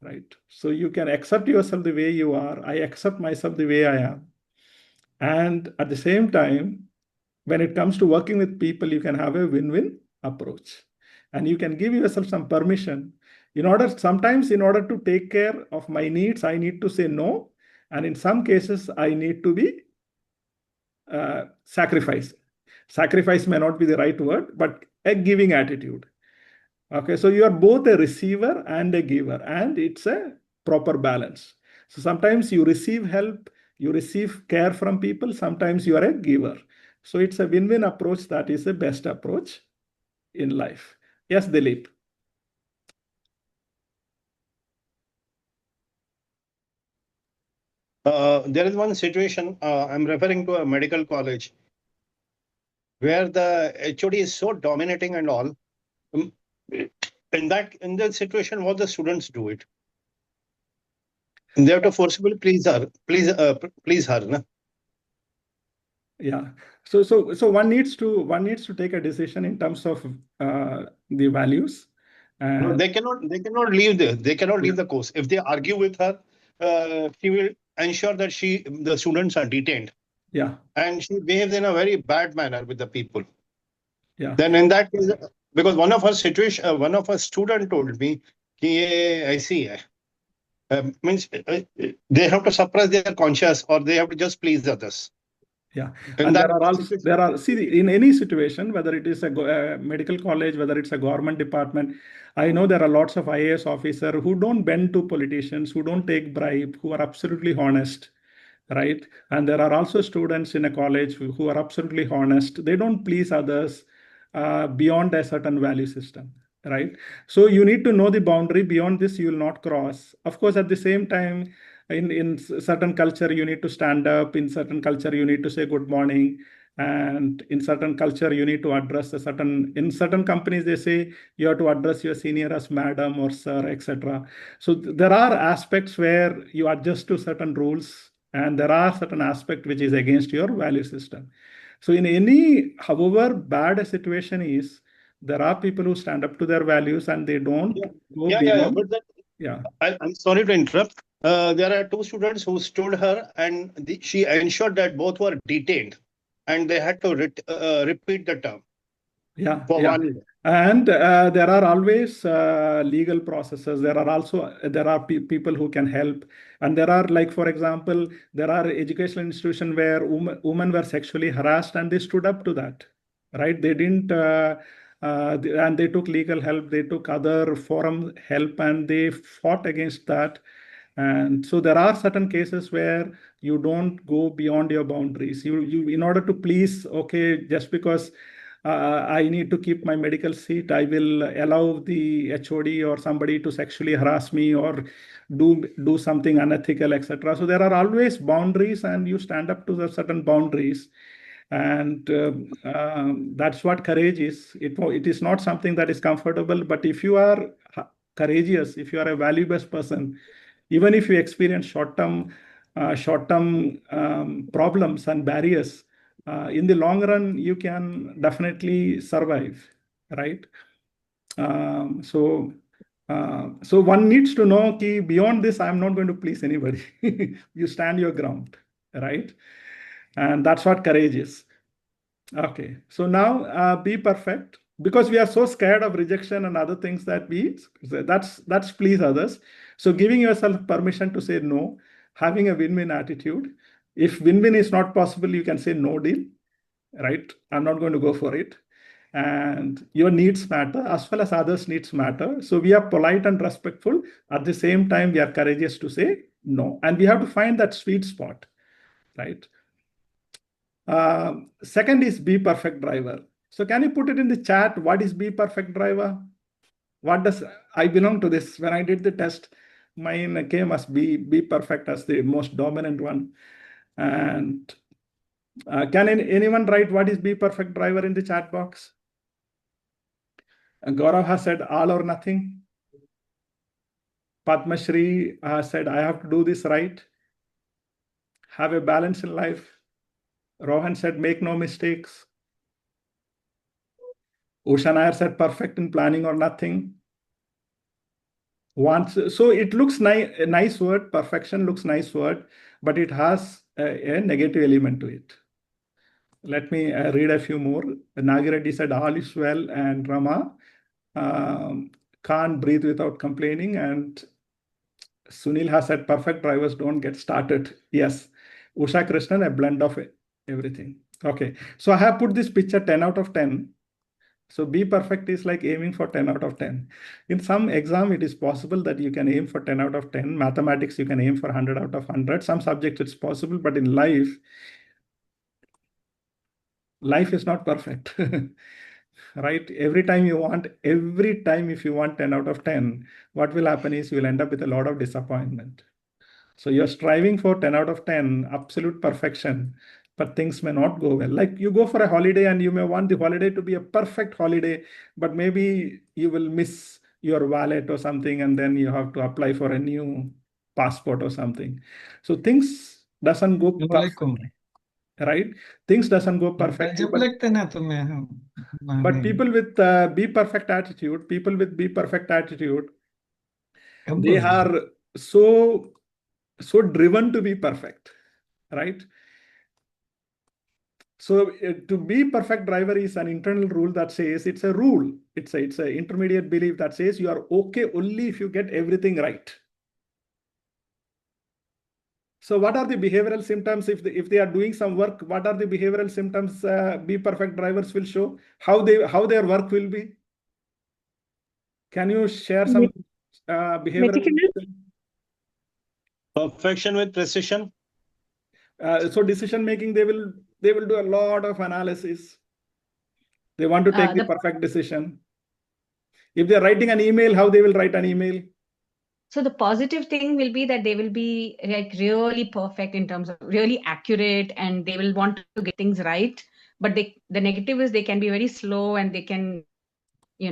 Right? So you can accept yourself the way you are. I accept myself the way I am. And at the same time, when it comes to working with people, you can have a win-win approach. And you can give yourself some permission. Sometimes in order to take care of my needs, I need to say no. And in some cases, I need to be sacrifice. Sacrifice may not be the right word, but a giving attitude. Okay, so you are both a receiver and a giver, and it's a proper balance. So sometimes you receive help, you receive care from people, sometimes you are a giver. So it's a win-win approach that is the best approach in life. Yes, Dilip. There is one situation, I'm referring to a medical college, where the HOD is so dominating and all. In that situation, what the students do it? They have to forcibly please her. Na? Yeah. So one needs to take a decision in terms of the values. No, they cannot leave they cannot leave the course. If they argue with her, she will ensure that the students are detained. Yeah. And she behaves in a very bad manner with the people. Yeah. Then in that case, because one of her student told me, "Ki ye aisi hai." Means they have to suppress their conscience or they have to just please others. Yeah, And and that there are see, in any situation, whether it is a medical college, whether it's a government department, I know there are lots of IAS officers who don't bend to politicians, who don't take bribe, who are absolutely honest, right? And there are also students in a college who are absolutely honest. They don't please others beyond a certain value system, right? So you need to know the boundary. Beyond this, you will not cross. Of course, at the same time, in certain culture, you need to stand up. In certain culture, you need to say good morning. And in certain culture, you need to address a certain. In certain companies, they say you have to address your senior as madam or sir, etc. So there are aspects where you adjust to certain rules, and there are certain aspects which is against your value system. So in any, however bad a situation is, there are people who stand up to their values and they don't go beyond. But I'm sorry to interrupt. There are two students who stood her and she ensured that both were detained and they had to repeat the term. Yeah, for yeah. 1 year. And there are always legal processes. There are people who can help, and there are, like, for example, there are educational institutions where women were sexually harassed and they stood up to that, right? They didn't, and they took legal help. They took other forum help, and they fought against that. And so there are certain cases where you don't go beyond your boundaries. You in order to please, okay, just because I need to keep my medical seat, I will allow the HOD or somebody to sexually harass me or do something unethical, etc. So there are always boundaries, and you stand up to the certain boundaries. And that's what courage is. It is not something that is comfortable, but if you are courageous, if you are a value-based person, even if you experience short-term problems and barriers, in the long run, you can definitely survive, right? So one needs to know ki beyond this, I'm not going to please anybody. You stand your ground, right? And that's what courage is. Okay, so now be perfect, because we are so scared of rejection and other things that that's please others. So giving yourself permission to say no, having a win-win attitude. If win-win is not possible, you can say no deal, right? I'm not going to go for it. And your needs matter as well as others' needs matter. So we are polite and respectful. At the same time, we are courageous to say no. And we have to find that sweet spot, right? Second is be perfect driver. So can you put it in the chat? What is be perfect driver? What does I belong to this? When I did the test, mine came as be perfect as the most dominant one. And can anyone write what is be perfect driver in the chat box? Gaurav has said all or nothing. Padma Shri has said I have to do this right. Have a balance in life. Rohan said make no mistakes. Usha Nair said perfect in planning or nothing. So it looks a nice word. Perfection looks nice word, but it has a negative element to it. Let me read a few more. Nagireddy said all is well, and Rama can't breathe without complaining. And Sunil has said perfect drivers don't get started. Yes. Usha Krishnan, a blend of everything. Okay. So I have put this picture 10 out of 10. So be perfect is like aiming for 10 out of 10. In some exam, it is possible that you can aim for 10 out of 10. Mathematics, you can aim for 100 out of 100. Some subjects it's possible, but in life is not perfect. Right? Every time if you want 10 out of 10, what will happen is you will end up with a lot of disappointment. So you're striving for 10 out of 10, absolute perfection, but things may not go well. Like you go for a holiday and you may want the holiday to be a perfect holiday, but maybe you will miss your wallet or something, and then you have to apply for a new passport or something. So things doesn't go perfectly, right? Things doesn't go perfectly. But people with be perfect attitude, they are so driven to be perfect, right? So to be perfect driver is an internal rule that says it's a rule. It's a intermediate belief that says you are okay only if you get everything right. So what are the behavioral symptoms if they are doing some work? What are the behavioral symptoms Be Perfect drivers will show? How their work will be? Can you share some behavioral? Perfection with precision. So decision making, they will do a lot of analysis. They want to take the perfect decision. If they're writing an email, how they will write an email? So the positive thing will be that they will be like really perfect in terms of really accurate, and they will want to get things right. But the negative is they can be very slow, and they can, they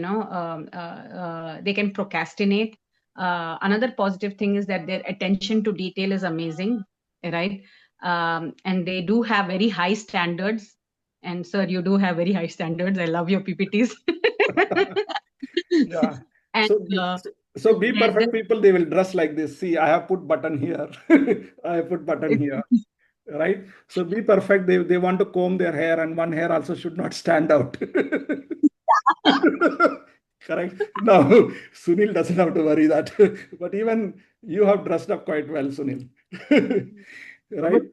can procrastinate. Another positive thing is that their attention to detail is amazing, right? And they do have very high standards. And sir, you do have very high standards. I love your PPTs. Yeah. And, so Be Perfect people, they will dress like this. See, I have put button here. I have put button here. Right? So Be Perfect, they want to comb their hair, and one hair also should not stand out. Correct. Now, Sunil doesn't have to worry that. But even you have dressed up quite well, Sunil. Right?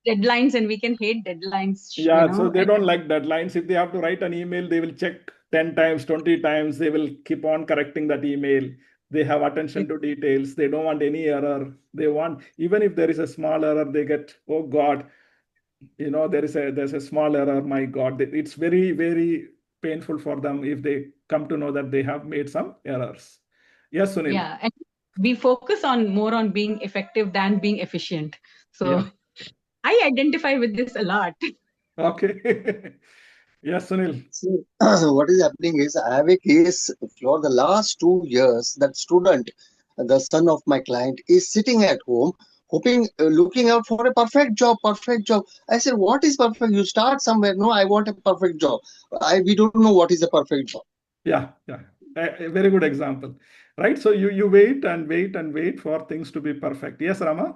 Deadlines, and we can hate deadlines. Yeah, so they don't like deadlines. If they have to write an email, they will check 10 times, 20 times. They will keep on correcting that email. They have attention to details. They don't want any error. They want, even if there is a small error, they get, oh God, there's a small error. My God, it's very, very painful for them if they come to know that they have made some errors. Yes, Sunil. Yeah, and we focus more on being effective than being efficient. So yeah. I identify with this a lot. Okay. Yes, Sunil. So, what is happening is I have a case for the last 2 years. That student, the son of my client, is sitting at home, hoping, looking out for a perfect job. I said, what is perfect? You start somewhere. No, I want a perfect job. We don't know what is a perfect job. Yeah. A very good example, right? So you wait and wait and wait for things to be perfect. Yes, Rama?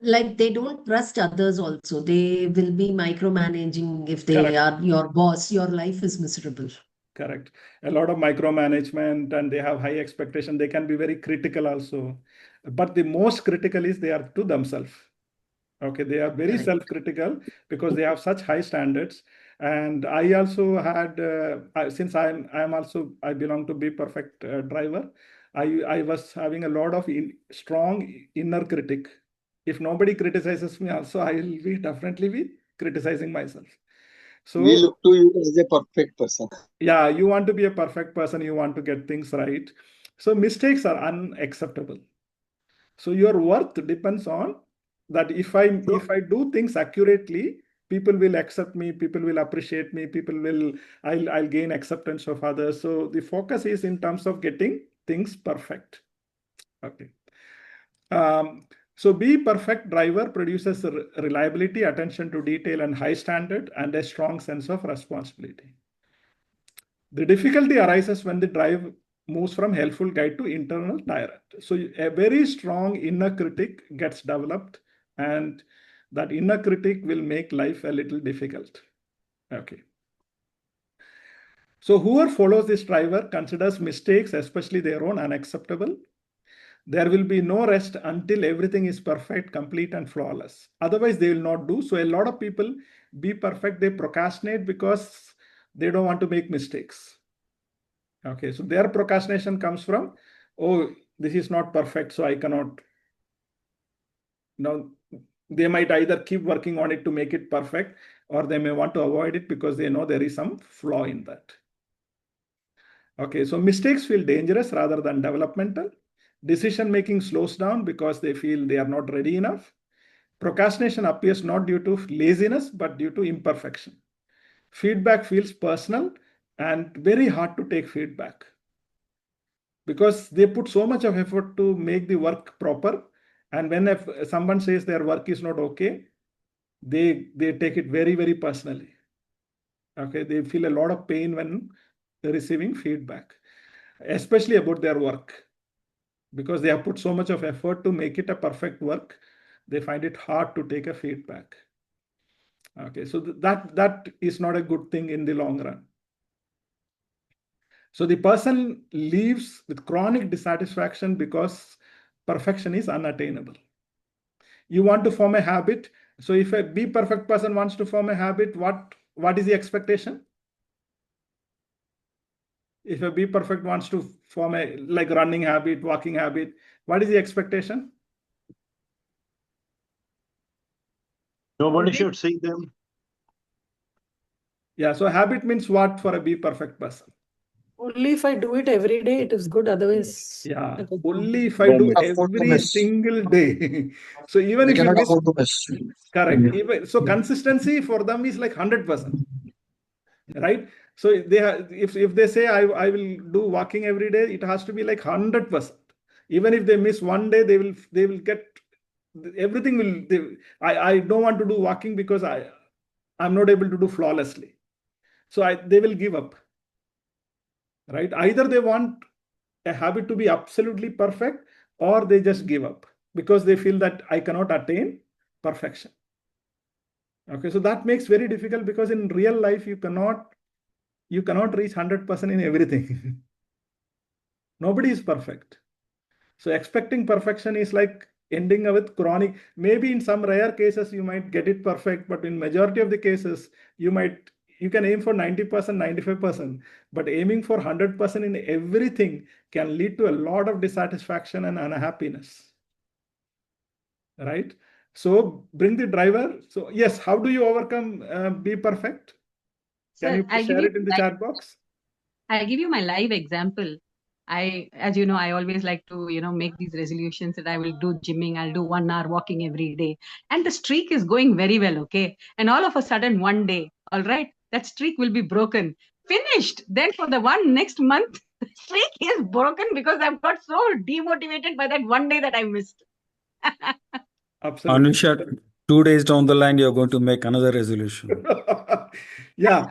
Like they don't trust others also. They will be micromanaging. If they are your boss, your life is miserable. Correct. A lot of micromanagement, and they have high expectation. They can be very critical also. But the most critical is they are to themselves. Okay, they are very self-critical because they have such high standards. And I also had, since I belong to Be Perfect driver. I was having a lot of strong inner critic. If nobody criticizes me, also I will definitely be criticizing myself. So we look to you as a perfect person. Yeah, you want to be a perfect person. You want to get things right. So mistakes are unacceptable. So your worth depends on that. If I do things accurately, people will accept me. People will appreciate me. I'll gain acceptance of others. So the focus is in terms of getting things perfect. Okay. So Be Perfect driver produces reliability, attention to detail, and high standard, and a strong sense of responsibility. The difficulty arises when the drive moves from helpful guide to internal tyrant. So a very strong inner critic gets developed, and that inner critic will make life a little difficult. Okay. So whoever follows this driver considers mistakes, especially their own, unacceptable. There will be no rest until everything is perfect, complete, and flawless. Otherwise, they will not do. So a lot of people Be Perfect, they procrastinate because they don't want to make mistakes. Okay, so their procrastination comes from, oh, this is not perfect, so I cannot. Now, they might either keep working on it to make it perfect, or they may want to avoid it because they know there is some flaw in that. Okay, so mistakes feel dangerous rather than developmental. Decision making slows down because they feel they are not ready enough. Procrastination appears not due to laziness, but due to imperfection. Feedback feels personal and very hard to take feedback, because they put so much of effort to make the work proper. And when someone says their work is not okay, they take it very, very personally. Okay, they feel a lot of pain when receiving feedback, especially about their work, because they have put so much of effort to make it a perfect work. They find it hard to take a feedback. Okay, so that is not a good thing in the long run. So the person leaves with chronic dissatisfaction because perfection is unattainable. You want to form a habit. So if a be perfect person wants to form a habit, what is the expectation? If a be perfect wants to form a like running habit, walking habit, what is the expectation? Nobody should see them. Yeah, so habit means what for a be perfect person? Only if I do it every day, it is good. Otherwise, Yeah, it is only if not. I do afford to every miss. single day. So even They if you cannot miss, afford to miss. correct. Even so, consistency for them is like 100%, right? So they have, if they say I will do walking every day, it has to be like 100%. Even if they miss one day, they will get everything. I don't want to do walking because I'm not able to do flawlessly. So they will give up, right? Either they want a habit to be absolutely perfect, or they just give up because they feel that I cannot attain perfection. Okay, so that makes very difficult because in real life you cannot reach 100% in everything. Nobody is perfect. So expecting perfection is like ending up with chronic. Maybe in some rare cases you might get it perfect, but in majority of the cases you can aim for 90%, 95%, but aiming for 100% in everything can lead to a lot of dissatisfaction and unhappiness. Right? So bring the driver. So yes, how do you overcome be perfect? Can Sir, you share it in the chat box? I'll give you my live example. As you know, I always like to, make these resolutions that I will do gymming, I'll do 1 hour walking every day. And the streak is going very well, okay? And all of a sudden, one day, all right, that streak will be broken. Finished. Then for the next month, the streak is broken because I've got so demotivated by that one day that I missed. Absolutely. Anusha, 2 days down the line, you're going to make another resolution. Yeah.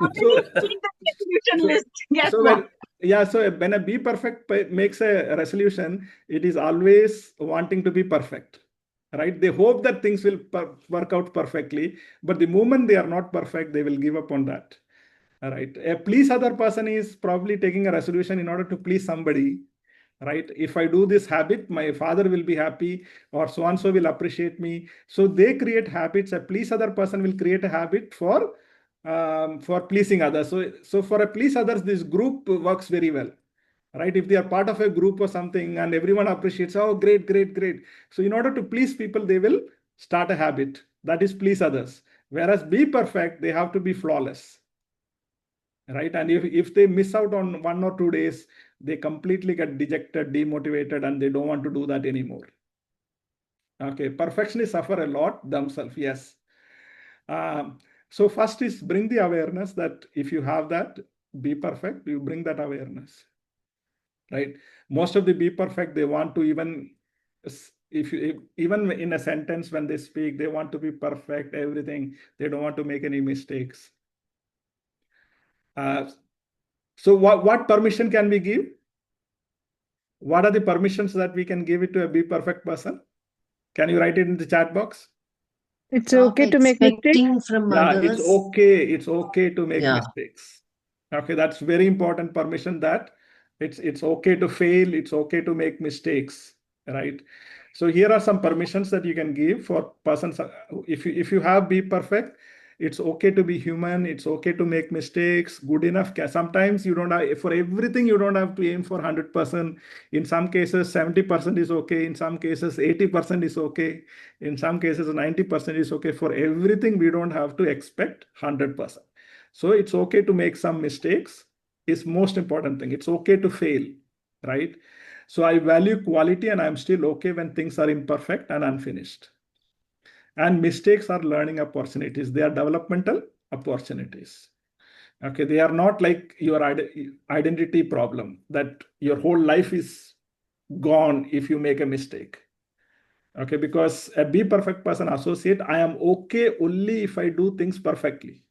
So when a be perfect makes a resolution, it is always wanting to be perfect, right? They hope that things will work out perfectly, but the moment they are not perfect, they will give up on that. All right. A please other person is probably taking a resolution in order to please somebody, right? If I do this habit, my father will be happy, or so and so will appreciate me. So they create habits. A please other person will create a habit for pleasing others. So for a please others, this group works very well, right? If they are part of a group or something and everyone appreciates, oh, great, great, great. So in order to please people, they will start a habit that is please others. Whereas be perfect, they have to be flawless, right? And if they miss out on 1 or 2 days, they completely get dejected, demotivated, and they don't want to do that anymore. Okay, perfectionists suffer a lot themselves, yes. So first is bring the awareness that if you have that, be perfect, you bring that awareness, right? Most of the be perfect, they want to even in a sentence when they speak, they want to be perfect, everything. They don't want to make any mistakes. So what permission can we give? What are the permissions that we can give it to a be perfect person? Can you write it in the chat box? It's okay to make mistakes. From yeah, others. It's okay to make mistakes. Okay, that's very important permission, that it's okay to fail, it's okay to make mistakes, right? So here are some permissions that you can give for persons. If you have be perfect, it's okay to be human, it's okay to make mistakes, good enough. Sometimes you don't have, for everything you don't have to aim for 100%. In some cases 70% is okay, in some cases 80% is okay, in some cases 90% is okay. For everything we don't have to expect 100%. So it's okay to make some mistakes is most important thing. It's okay to fail, right? So I value quality and I'm still okay when things are imperfect and unfinished. And mistakes are learning opportunities. They are developmental opportunities. Okay, they are not like your identity problem that your whole life is gone if you make a mistake. Okay, because a be perfect person associate, I am okay only if I do things perfectly.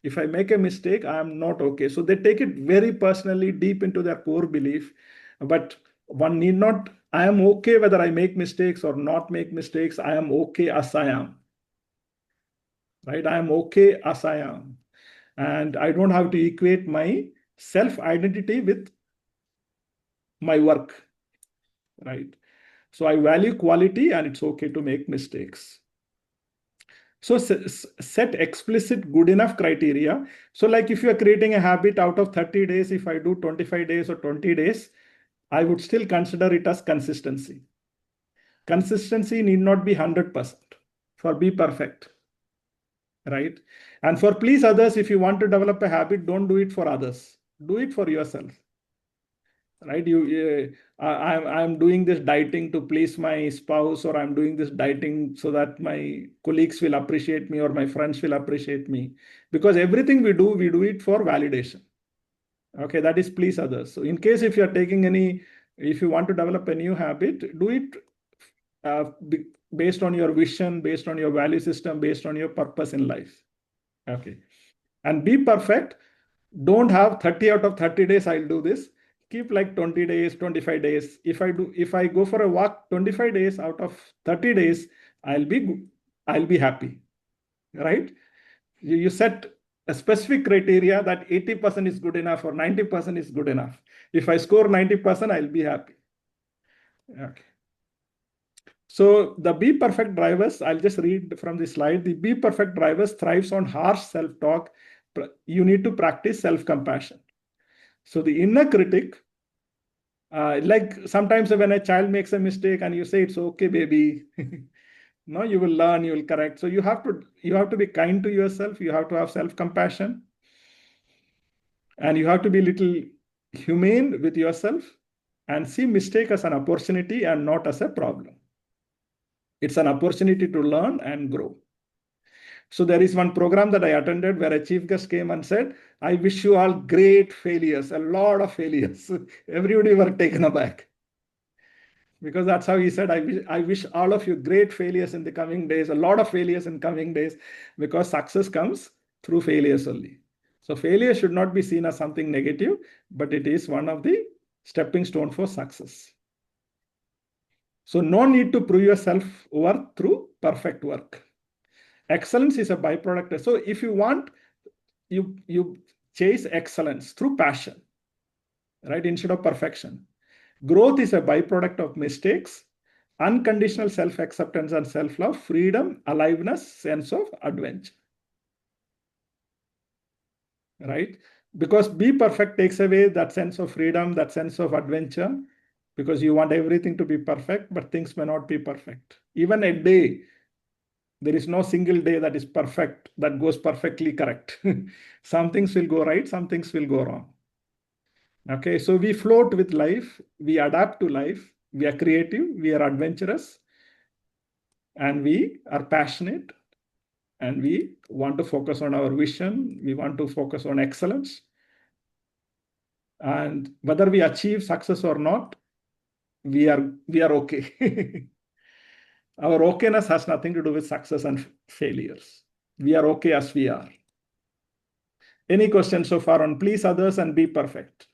If I make a mistake, I am not okay. So they take it very personally, deep into their core belief. But one need not, I am okay whether I make mistakes or not make mistakes. I am okay as I am. Right? I am okay as I am. And I don't have to equate my self-identity with my work. Right? So I value quality, and it's okay to make mistakes. So set explicit good enough criteria. So like if you are creating a habit out of 30 days, if I do 25 days or 20 days, I would still consider it as consistency. Consistency need not be 100% for be perfect, right? And for please others, if you want to develop a habit, don't do it for others. Do it for yourself, right? I'm doing this dieting to please my spouse, or I'm doing this dieting so that my colleagues will appreciate me or my friends will appreciate me. Because everything we do it for validation. Okay, that is please others. So in case if you are taking if you want to develop a new habit, do it based on your vision, based on your value system, based on your purpose in life. Okay. And be perfect. Don't have 30 out of 30 days, I'll do this. Keep like 20 days, 25 days. If I go for a walk 25 days out of 30 days, I'll be happy, right? You set a specific criteria that 80% is good enough or 90% is good enough. If I score 90%, I'll be happy. Okay. So the be perfect drivers, I'll just read from the slide. The be perfect drivers thrives on harsh self-talk. You need to practice self-compassion. So the inner critic, like sometimes when a child makes a mistake and you say, it's okay, baby. No, you will learn, you will correct. So you have to be kind to yourself. You have to have self-compassion. And you have to be a little humane with yourself and see mistake as an opportunity and not as a problem. It's an opportunity to learn and grow. So there is one program that I attended where a chief guest came and said, I wish you all great failures, a lot of failures. Everybody were taken aback. Because that's how he said, I wish all of you great failures in the coming days, a lot of failures in coming days, because success comes through failures only. So failure should not be seen as something negative, but it is one of the stepping stone for success. So no need to prove yourself worth through perfect work. Excellence is a byproduct. So if you want, you chase excellence through passion, right? Instead of perfection. Growth is a byproduct of mistakes, unconditional self-acceptance and self-love, freedom, aliveness, sense of adventure. Right? Because be perfect takes away that sense of freedom, that sense of adventure, because you want everything to be perfect, but things may not be perfect. Even a day, there is no single day that is perfect, that goes perfectly correct. Some things will go right, some things will go wrong. Okay, so we float with life, we adapt to life, we are creative, we are adventurous, and we are passionate, and we want to focus on our vision, we want to focus on excellence. And whether we achieve success or not, we are okay. Our okayness has nothing to do with success and failures. We are okay as we are. Any questions so far on please others and be perfect?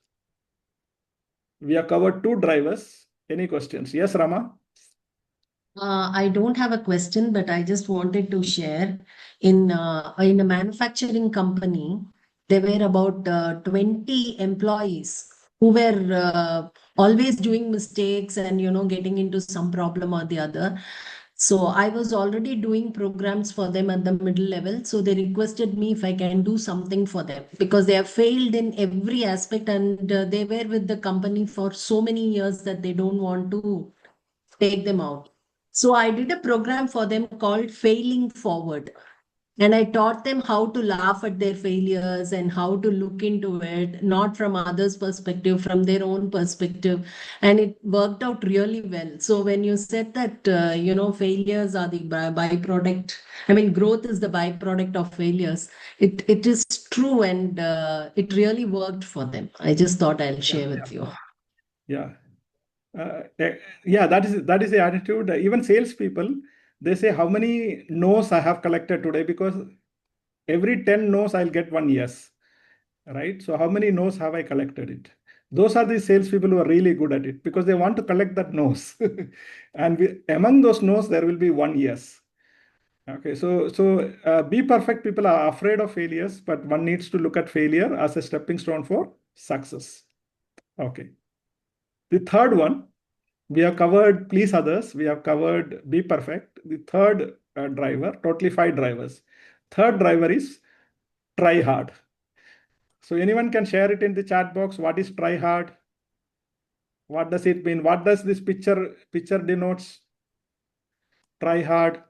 We have covered 2 drivers. Any questions? Yes, Rama? I don't have a question, but I just wanted to share in a manufacturing company, there were about 20 employees who were always doing mistakes and getting into some problem or the other. So I was already doing programs for them at the middle level. So they requested me if I can do something for them because they have failed in every aspect, and they were with the company for so many years that they don't want to take them out. So I did a program for them called Failing Forward. And I taught them how to laugh at their failures and how to look into it, not from others' perspective, from their own perspective. And it worked out really well. So when you said that, failures are the byproduct, I mean, growth is the byproduct of failures, it is true, and it really worked for them. I just thought I'll share with you. Yeah. Yeah, that is the attitude. Even salespeople, they say how many no's I have collected today, because every 10 no's I'll get 1 yes, right? So how many no's have I collected it? Those are the salespeople who are really good at it because they want to collect that no's. And among those no's, there will be 1 yes. Okay, so be perfect people are afraid of failures, but one needs to look at failure as a stepping stone for success. Okay. The third one, We have covered please others. We have covered be perfect. The third driver, totally 5 drivers. Third driver is try hard. So anyone can share it in the chat box. What is try hard? What does it mean? What does this picture denotes? Try hard.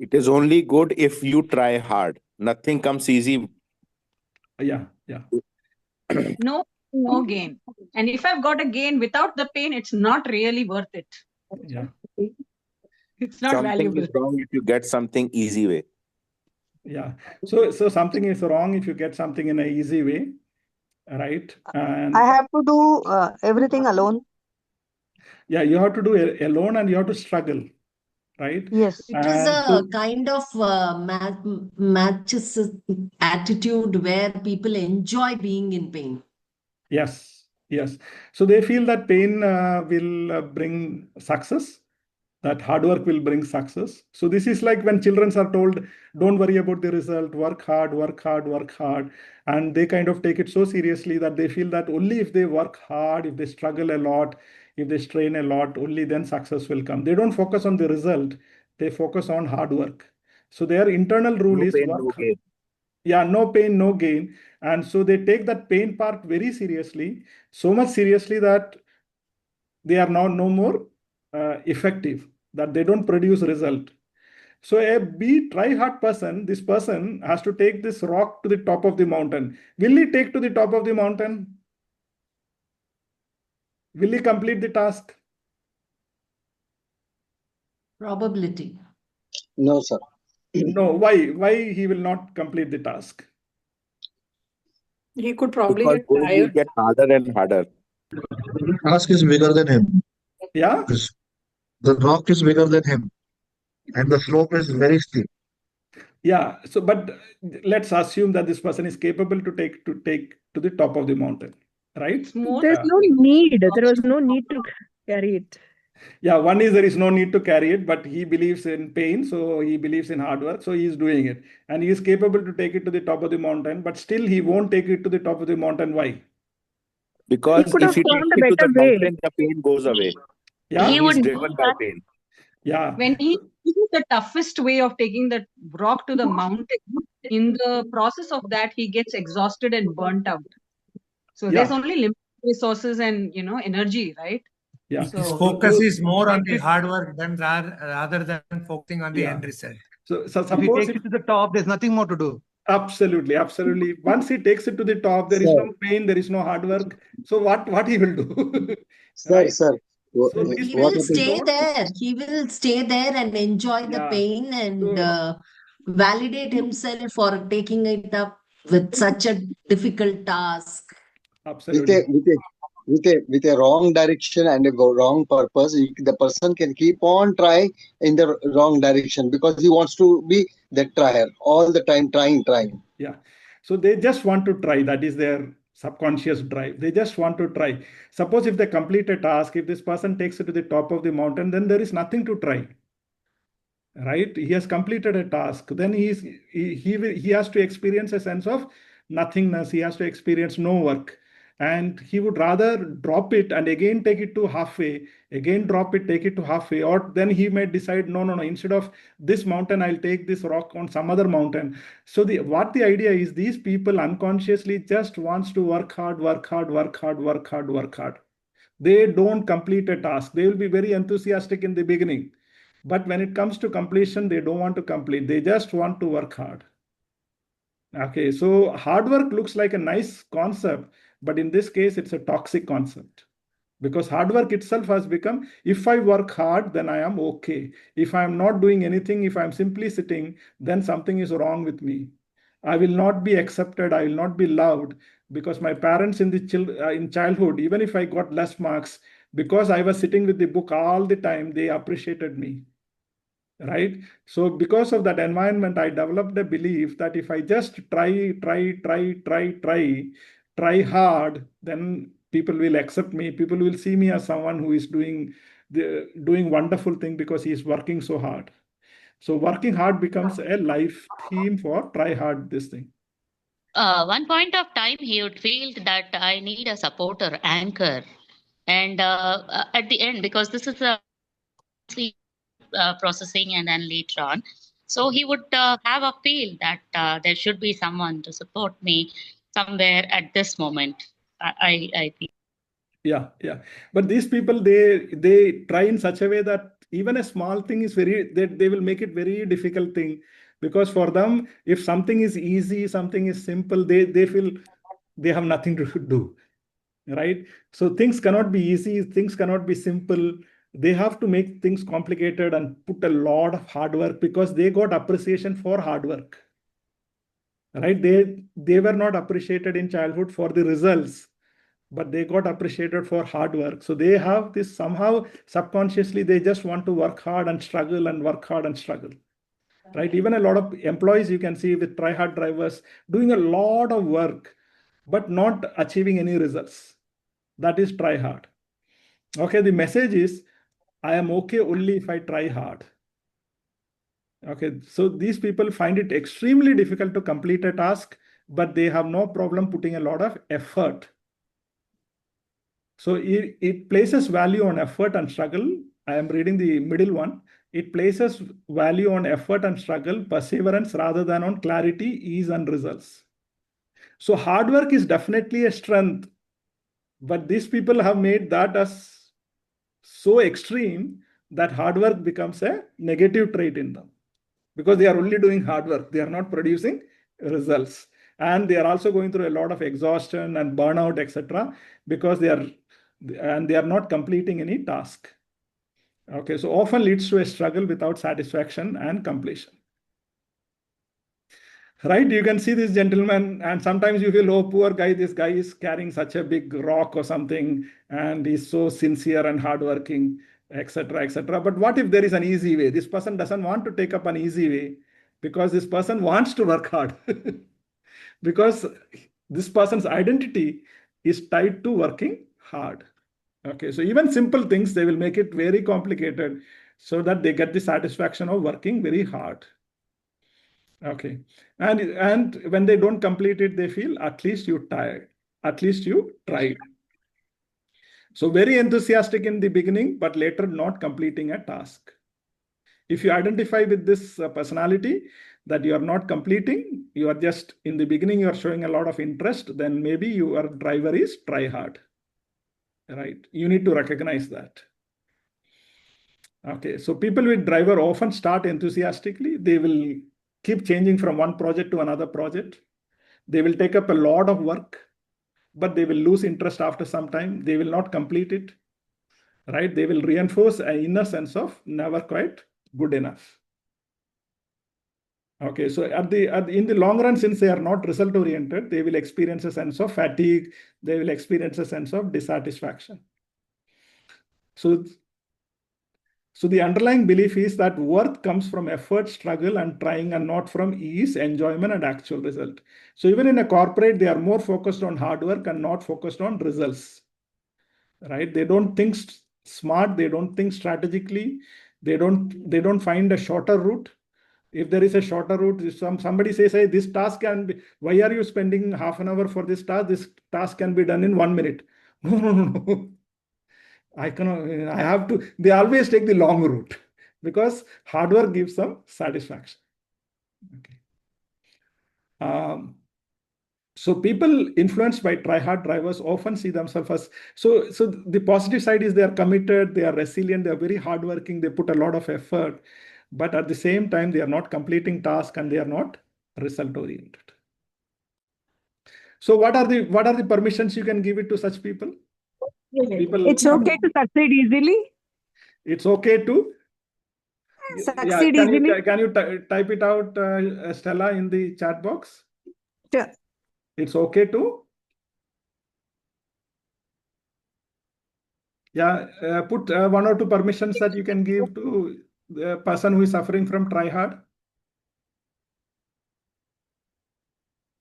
It is only good if you try hard. Nothing comes easy. Yeah. No gain. And if I've got a gain without the pain, it's not really worth it. Yeah. It's not Something valuable. is wrong if you get something easy way. Yeah. So something is wrong if you get something in an easy way, right? And I have to do everything alone. yeah, you have to do it alone and you have to struggle, right? Yes. It is a kind of matches attitude where people enjoy being in pain. Yes. So they feel that pain will bring success, that hard work will bring success. So this is like when children are told, don't worry about the result, work hard. And they kind of take it so seriously that they feel that only if they work hard, if they struggle a lot, if they strain a lot, only then success will come. They don't focus on the result. They focus on hard work. So their internal rule No is pain, work. no gain. Yeah, no pain, no gain. And so they take that pain part very seriously, so much seriously that they are now no more effective, that they don't produce result. So a be try hard person, this person has to take this rock to the top of the mountain. Will he take to the top of the mountain? Will he complete the task? Probability. No, sir. No. Why he will not complete the task? He could probably Because get goal will tired. get harder and harder. The task is bigger than him. Yeah. The rock is bigger than him, and the slope is very steep. Yeah. So, but let's assume that this person is capable to take to the top of the mountain, right? There's no need. There was no need to carry it. Yeah, one is there is no need to carry it, but he believes in pain, so he believes in hard work, so he is doing it. And he is capable to take it to the top of the mountain, but still he won't take it to the top of the mountain. Why? Because could if have he found takes a it to the better way. mountain, the pain goes away. Yeah. He He's would driven know by that pain. Yeah. when he uses the toughest way of taking the rock to the mountain, in the process of that, he gets exhausted and burnt out. So there's only limited resources and energy, right? Yeah. His So focus is more on the hard work than rather than focusing on the end result. So If he suppose takes it to the top, there's nothing more to do. Absolutely. Once he takes it to the top, there is no pain, there is no hard work. So what he will do? Sir, Right? sir. So He these will people stay don't. there. He will stay there and enjoy the pain and validate himself for taking it up with such a difficult task. Absolutely. With a wrong direction and a wrong purpose, the person can keep on trying in the wrong direction because he wants to be the trier all the time, trying. Yeah. So they just want to try. That is their subconscious drive. They just want to try. Suppose if they complete a task, if this person takes it to the top of the mountain, then there is nothing to try. Right? He has completed a task. Then he has to experience a sense of nothingness. He has to experience no work. And he would rather drop it and again take it to halfway, again drop it, take it to halfway, or then he may decide, no, instead of this mountain, I'll take this rock on some other mountain. So what the idea is, these people unconsciously just wants to work hard. They don't complete a task. They will be very enthusiastic in the beginning. But when it comes to completion, they don't want to complete. They just want to work hard. Okay, so hard work looks like a nice concept, but in this case, it's a toxic concept. Because hard work itself has become, if I work hard, then I am okay. If I am not doing anything, if I'm simply sitting, then something is wrong with me. I will not be accepted. I will not be loved because my parents in childhood, even if I got less marks, because I was sitting with the book all the time, they appreciated me. Right? So because of that environment, I developed a belief that if I just try hard, then people will accept me. People will see me as someone who is doing wonderful thing because he is working so hard. So working hard becomes a life theme for try hard this thing. One point of time, he would feel that I need a support or anchor. And at the end, because this is a processing and then later on, so he would have a feel that there should be someone to support me somewhere at this moment. I feel. Yeah. But these people, they try in such a way that even a small thing is they will make it very difficult thing, because for them, if something is easy, something is simple, they feel they have nothing to do, right? So things cannot be easy, things cannot be simple. They have to make things complicated and put a lot of hard work, because they got appreciation for hard work, right? They were not appreciated in childhood for the results, but they got appreciated for hard work. So they have this, somehow subconsciously they just want to work hard and struggle and work hard and struggle, right? Even a lot of employees you can see with try hard drivers doing a lot of work but not achieving any results. That is try hard. Okay, the message is, I am okay only if I try hard. Okay, so these people find it extremely difficult to complete a task, but they have no problem putting a lot of effort. So it places value on effort and struggle. I am reading the middle one. It places value on effort and struggle, perseverance, rather than on clarity, ease, and results. So hard work is definitely a strength, but these people have made that as so extreme that hard work becomes a negative trait in them, because they are only doing hard work. They are not producing results. And they are also going through a lot of exhaustion and burnout, etc., because they are not completing any task. Okay, so often leads to a struggle without satisfaction and completion. Right, you can see this gentleman, and sometimes you feel, oh, poor guy, this guy is carrying such a big rock or something, and he's so sincere and hardworking, etc., etc. But what if there is an easy way? This person doesn't want to take up an easy way, because this person wants to work hard. Because this person's identity is tied to working hard. Okay, so even simple things, they will make it very complicated so that they get the satisfaction of working very hard. Okay, and when they don't complete it, they feel at least you tired, at least you tried. So very enthusiastic in the beginning, but later not completing a task. If you identify with this personality, that you are not completing, you are just in the beginning, you are showing a lot of interest, then maybe your driver is try hard, right? You need to recognize that. Okay, so people with driver often start enthusiastically. They will keep changing from one project to another project. They will take up a lot of work, but they will lose interest after some time. They will not complete it, right? They will reinforce an inner sense of never quite good enough. Okay, so in the long run, since they are not result oriented, they will experience a sense of fatigue. They will experience a sense of dissatisfaction. So the underlying belief is that worth comes from effort, struggle, and trying, and not from ease, enjoyment, and actual result. So even in a corporate, they are more focused on hard work and not focused on results, right? They don't think smart. They don't think strategically. They don't find a shorter route. If there is a shorter route, if somebody says, hey, this task can be, why are you spending half an hour for this task? This task can be done in 1 minute. No. I have to, they always take the long route, because hard work gives them satisfaction. Okay. So people influenced by try-hard drivers often see themselves as, so the positive side is they are committed, they are resilient, they are very hardworking, they put a lot of effort, but at the same time, they are not completing tasks and they are not result-oriented. So what are the permissions you can give it to such people? It's okay to succeed easily. It's okay to succeed easily. Can you type it out, Stella, in the chat box? Sure. It's okay to put 1 or 2 permissions that you can give to the person who is suffering from try hard.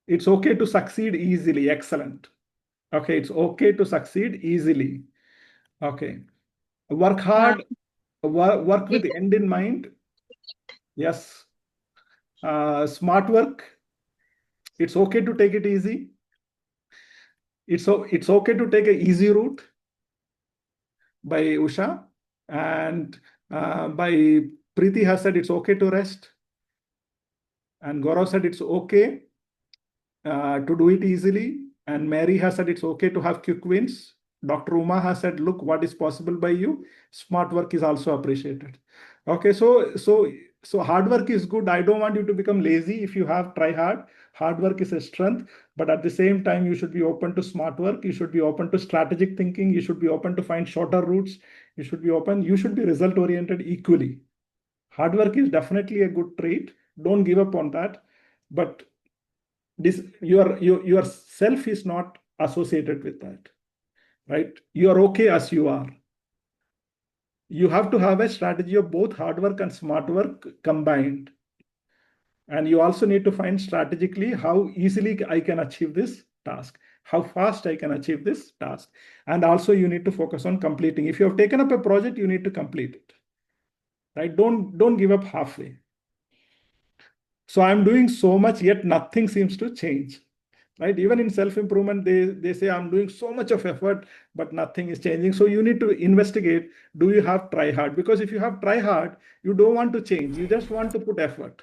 It's okay to succeed easily. Excellent. Okay, it's okay to succeed easily. Okay. Work hard, work with the end in mind. Yes. Smart work. It's okay to take it easy. It's okay to take an easy route. by Usha, and by Preeti has said it's okay to rest, and Gaurav said it's okay to do it easily, and Mary has said it's okay to have quick wins. Dr. Uma has said, look what is possible by you. Smart work is also appreciated. Okay, so hard work is good. I don't want you to become lazy. If you have, try hard. Hard work is a strength, but at the same time, you should be open to smart work. You should be open to strategic thinking. You should be open to find shorter routes. You should be open. You should be result oriented equally. Hard work is definitely a good trait. Don't give up on that. But this your self is not associated with that, right? You are okay as you are. You have to have a strategy of both hard work and smart work combined. And you also need to find strategically how easily I can achieve this task, how fast I can achieve this task. And also you need to focus on completing. If you have taken up a project, you need to complete it, right? Don't give up halfway. So I'm doing so much, yet nothing seems to change, right? Even in self-improvement, they say I'm doing so much of effort, but nothing is changing. So you need to investigate, do you have try hard? Because if you have try hard, you don't want to change. You just want to put effort.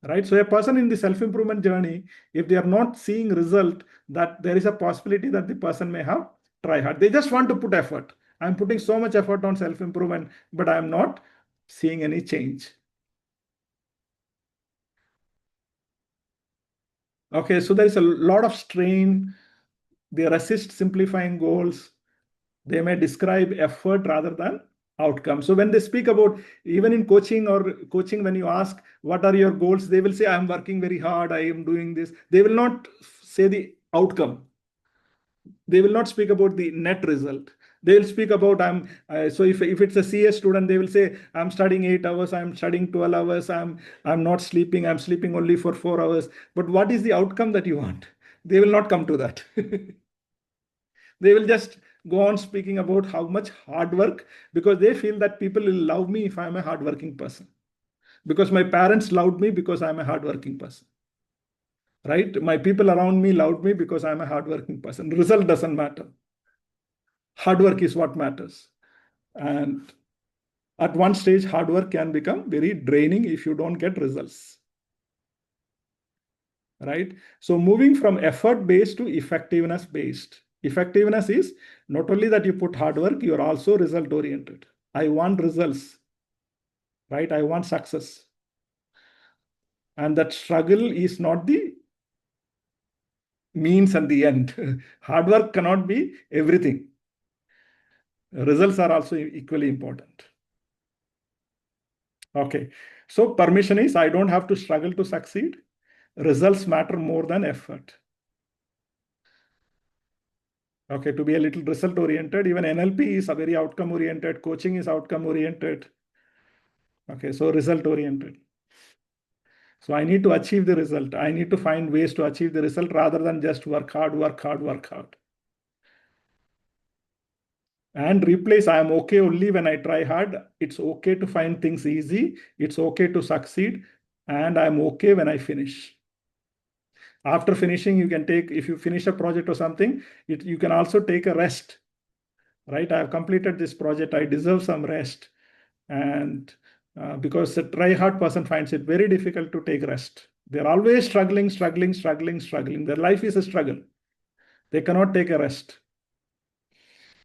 Right? So a person in the self-improvement journey, if they are not seeing result, that there is a possibility that the person may have try hard. They just want to put effort. I'm putting so much effort on self-improvement, but I'm not seeing any change. Okay, so there is a lot of strain. They resist simplifying goals. They may describe effort rather than outcome. So when they speak about, even in coaching, when you ask, what are your goals? They will say, I'm working very hard. I am doing this. They will not say the outcome. They will not speak about the net result. They will speak about, so if it's a CS student, they will say, I'm studying 8 hours, I'm studying 12 hours, I'm not sleeping, I'm sleeping only for 4 hours. But what is the outcome that you want? They will not come to that. They will just go on speaking about how much hard work, because they feel that people will love me if I'm a hardworking person. Because my parents loved me because I'm a hardworking person. Right? My people around me loved me because I'm a hardworking person. Result doesn't matter. Hard work is what matters. And at one stage, hard work can become very draining if you don't get results. Right? So moving from effort-based to effectiveness-based. Effectiveness is not only that you put hard work, you're also result-oriented. I want results, right? I want success. And that struggle is not the means and the end. Hard work cannot be everything. Results are also equally important. Okay, so permission is, I don't have to struggle to succeed. Results matter more than effort. Okay, to be a little result oriented, even NLP is a very outcome oriented, coaching is outcome oriented. Okay, so result oriented. So I need to achieve the result. I need to find ways to achieve the result rather than just work hard, work hard, work hard. And replace, I am okay only when I try hard. It's okay to find things easy. It's okay to succeed. And I'm okay when I finish. After finishing, you can take, if you finish a project or something, you can also take a rest. Right? I have completed this project. I deserve some rest. And because a try-hard person finds it very difficult to take rest. They're always struggling. Their life is a struggle. They cannot take a rest.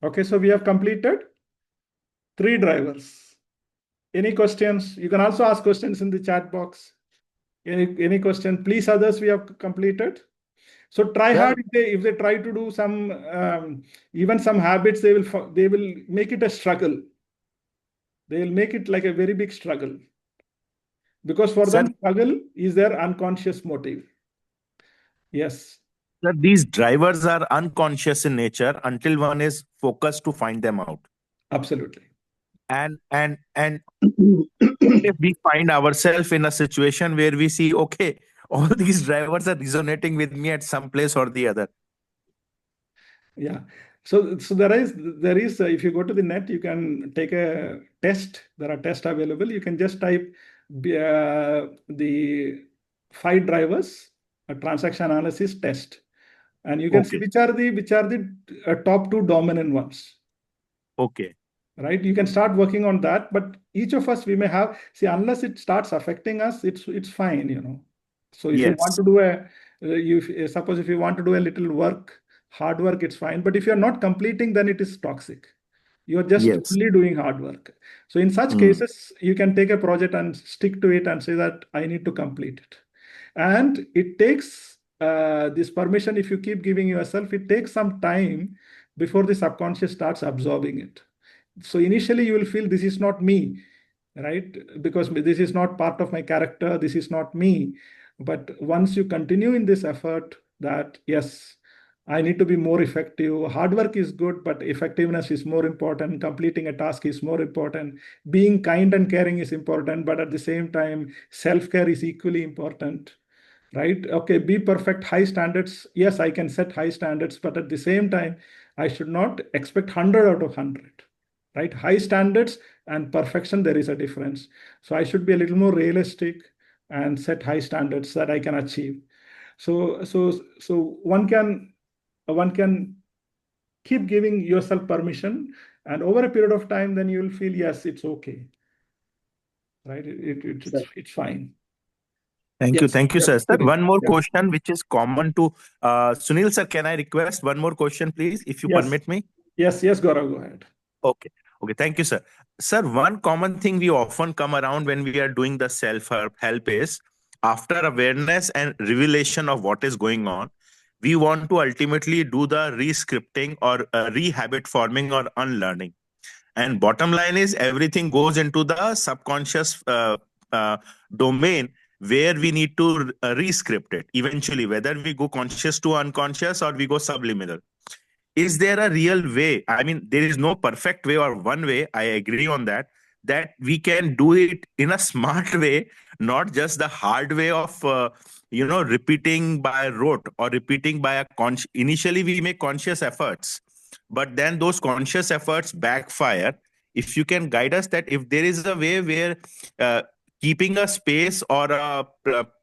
Okay, so we have completed 3 drivers. Any questions? You can also ask questions in the chat box. Any question? Please, others, we have completed. So try hard. If they try to do some, even some habits, they will make it a struggle. They will make it like a very big struggle. Because for them, struggle is their unconscious motive. Yes. Sir, these drivers are unconscious in nature until one is focused to find them out. Absolutely. And if we find ourselves in a situation where we see, okay, all these drivers are resonating with me at some place or the other. Yeah. So there is if you go to the net, you can take a test. There are tests available. You can just type the 5 drivers, a transaction analysis test. And you can see which are the top two dominant ones. Okay. Right? You can start working on that, but each of us, we may have, see, unless it starts affecting us, it's fine, you know. So if you want to do suppose if you want to do a little work, hard work, it's fine. But if you're not completing, then it is toxic. You're just only doing hard work. So in such cases, you can take a project and stick to it and say that I need to complete it. And it takes this permission, if you keep giving yourself, it takes some time before the subconscious starts absorbing it. So initially you will feel this is not me, right? Because this is not part of my character, this is not me. But once you continue in this effort that, yes, I need to be more effective. Hard work is good, but effectiveness is more important. Completing a task is more important. Being kind and caring is important, but at the same time, self-care is equally important, right? Okay, be perfect, high standards. Yes, I can set high standards, but at the same time, I should not expect 100 out of 100. Right? High standards and perfection, there is a difference. So I should be a little more realistic and set high standards that I can achieve. So one can keep giving yourself permission, and over a period of time, then you will feel, yes, it's okay. Right? It's fine. Thank you, sir. Sir, one more question which is common to Sunil sir. Can I request one more question, please, if you permit me? Yes, Gaurav, go ahead. Okay. Thank you, sir. Sir, one common thing we often come around when we are doing the self-help is, after awareness and revelation of what is going on, we want to ultimately do the re-scripting or re-habit forming or unlearning. And bottom line is, everything goes into the subconscious domain, where we need to re-script it eventually, whether we go conscious to unconscious or we go subliminal. Is there a real way? I mean, there is no perfect way or one way. I agree on that we can do it in a smart way, not just the hard way of, repeating by rote or repeating by initially we make conscious efforts, but then those conscious efforts backfire. If you can guide us that if there is a way where keeping a space or a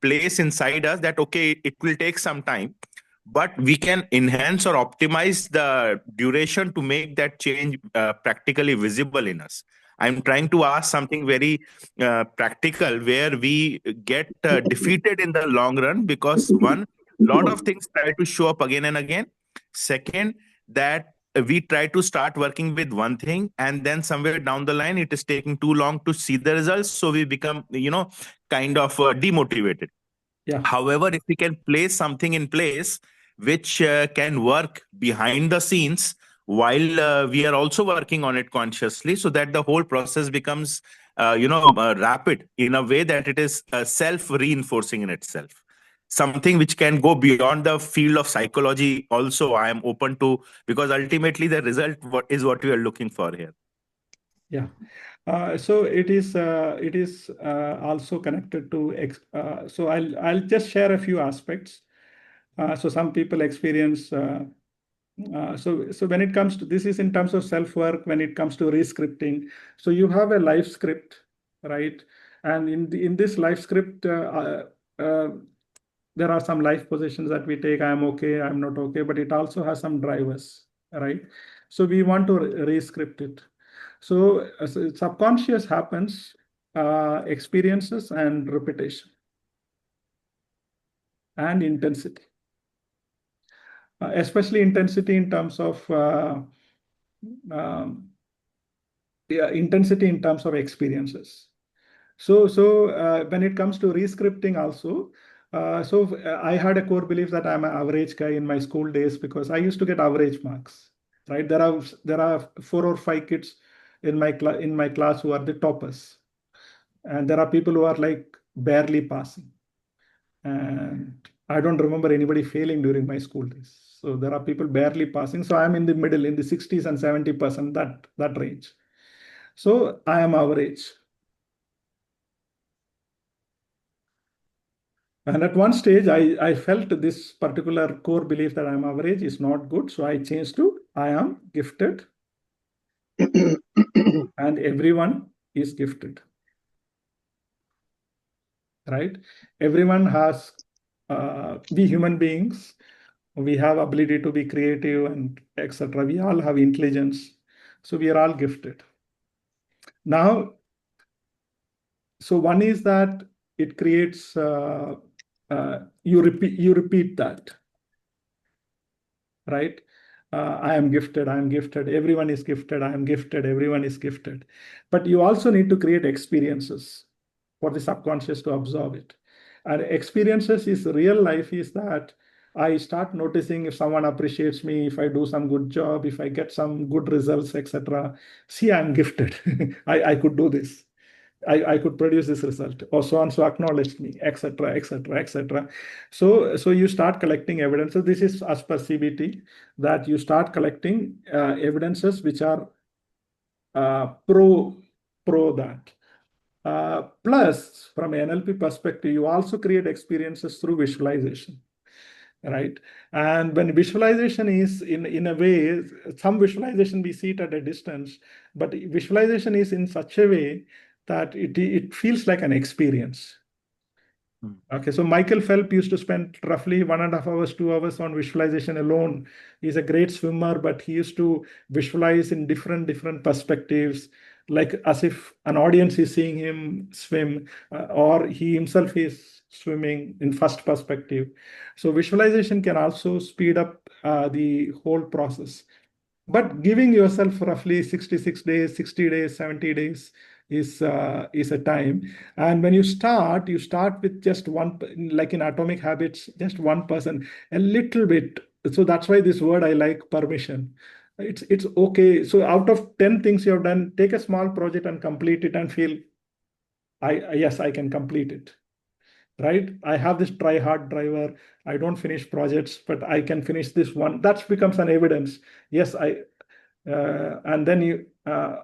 place inside us that, okay, it will take some time, but we can enhance or optimize the duration to make that change practically visible in us. I'm trying to ask something very practical, where we get defeated in the long run because, one, lot of things try to show up again and again. Second, that we try to start working with one thing, and then somewhere down the line, it is taking too long to see the results. So we become, kind of demotivated. Yeah. However, if we can place something in place which can work behind the scenes while we are also working on it consciously, so that the whole process becomes, rapid in a way that it is self-reinforcing in itself. Something which can go beyond the field of psychology also, I am open to, because ultimately the result is what we are looking for here. Yeah. So it is also connected to so I'll just share a few aspects. So some people experience so when it comes to this, is in terms of self-work. When it comes to re-scripting, so you have a life script, right? And in this life script, there are some life positions that we take. I'm okay, I'm not okay, but it also has some drivers, right? So we want to re-script it. So subconscious happens, experiences and repetition and intensity, especially intensity in terms of intensity in terms of experiences. So when it comes to re-scripting also, I had a core belief that I'm an average guy in my school days, because I used to get average marks, right? There are 4 or 5 kids in my class who are the toppers, and there are people who are like barely passing, and I don't remember anybody failing during my school days. So there are people barely passing. So I'm in the middle, in the 60s and 70%, that range. So I am average. And at one stage, I felt this particular core belief that I'm average is not good. So I changed to I am gifted and everyone is gifted. Right? Everyone has, we human beings We have ability to be creative and etc. We all have intelligence. So we are all gifted. Now, so one is that it creates, you repeat that, right? I am gifted, I am gifted, everyone is gifted, I am gifted, everyone is gifted. But you also need to create experiences for the subconscious to absorb it. And experiences is real life is that I start noticing if someone appreciates me, if I do some good job, if I get some good results, etc. See, I'm gifted. I could do this. I could produce this result, or so and so acknowledged me, etc., etc., etc. So you start collecting evidence. So this is as per CBT that you start collecting evidences which are pro that. Plus, from an NLP perspective, you also create experiences through visualization, right? And when visualization is in a way, some visualization we see it at a distance, but visualization is in such a way that it feels like an experience. Okay, so Michael Phelps used to spend roughly 1.5 hours, 2 hours on visualization alone. He's a great swimmer, but he used to visualize in different perspectives, like as if an audience is seeing him swim, or he himself is swimming in first perspective. So visualization can also speed up the whole process. But giving yourself roughly 66 days, 60 days, 70 days is a time. And when you start with just one, like in Atomic Habits, just 1%, a little bit. So that's why this word I like, permission. It's okay. So out of 10 things you have done, take a small project and complete it and feel, yes, I can complete it. Right? I have this try hard driver. I don't finish projects, but I can finish this one. That becomes an evidence. Yes, and then you.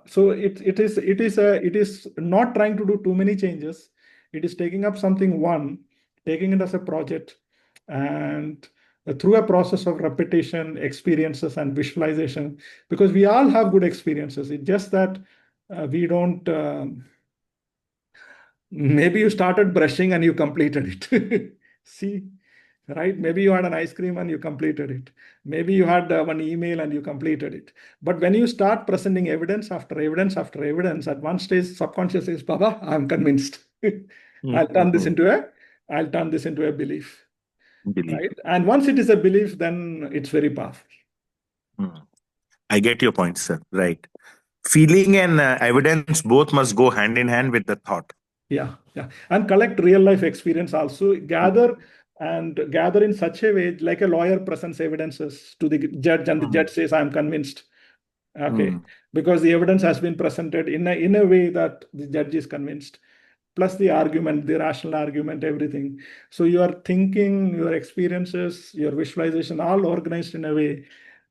So it is not trying to do too many changes. It is taking up something taking it as a project, and through a process of repetition, experiences, and visualization. Because we all have good experiences. It's just that we don't. Maybe you started brushing and you completed it. See, right? Maybe you had an ice cream and you completed it. Maybe you had one email and you completed it. But when you start presenting evidence after evidence after evidence, at one stage, subconscious says, Baba, I'm convinced. I'll turn this into a belief. Right? And once it is a belief, then it's very powerful. I get your point, sir. Right. Feeling and evidence both must go hand in hand with the thought. Yeah. And collect real life experience also. Gather in such a way, like a lawyer presents evidences to the judge, and the judge says, I'm convinced. Okay. Because the evidence has been presented in a way that the judge is convinced. Plus the argument, the rational argument, everything. So your thinking, your experiences, your visualization, all organized in a way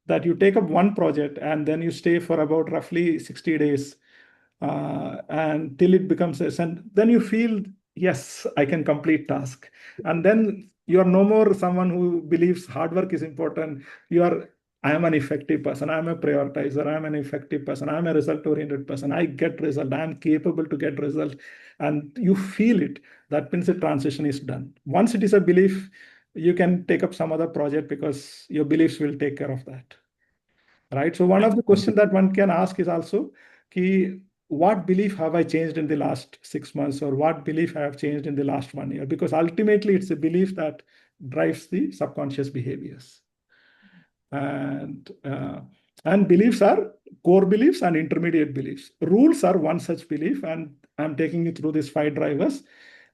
that you take up one project and then you stay for about roughly 60 days. And till it becomes then you feel, yes, I can complete task. And then you are no more someone who believes hard work is important. I am an effective person. I am a prioritizer. I am an effective person. I am a result-oriented person. I get result. I am capable to get result. And you feel it. That means the transition is done. Once it is a belief, you can take up some other project because your beliefs will take care of that. Right? So one of the questions that one can ask is also, what belief have I changed in the last 6 months, or what belief I have changed in the last 1 year? Because ultimately it's a belief that drives the subconscious behaviors. And beliefs are core beliefs and intermediate beliefs. Rules are one such belief, and I'm taking you through these 5 drivers,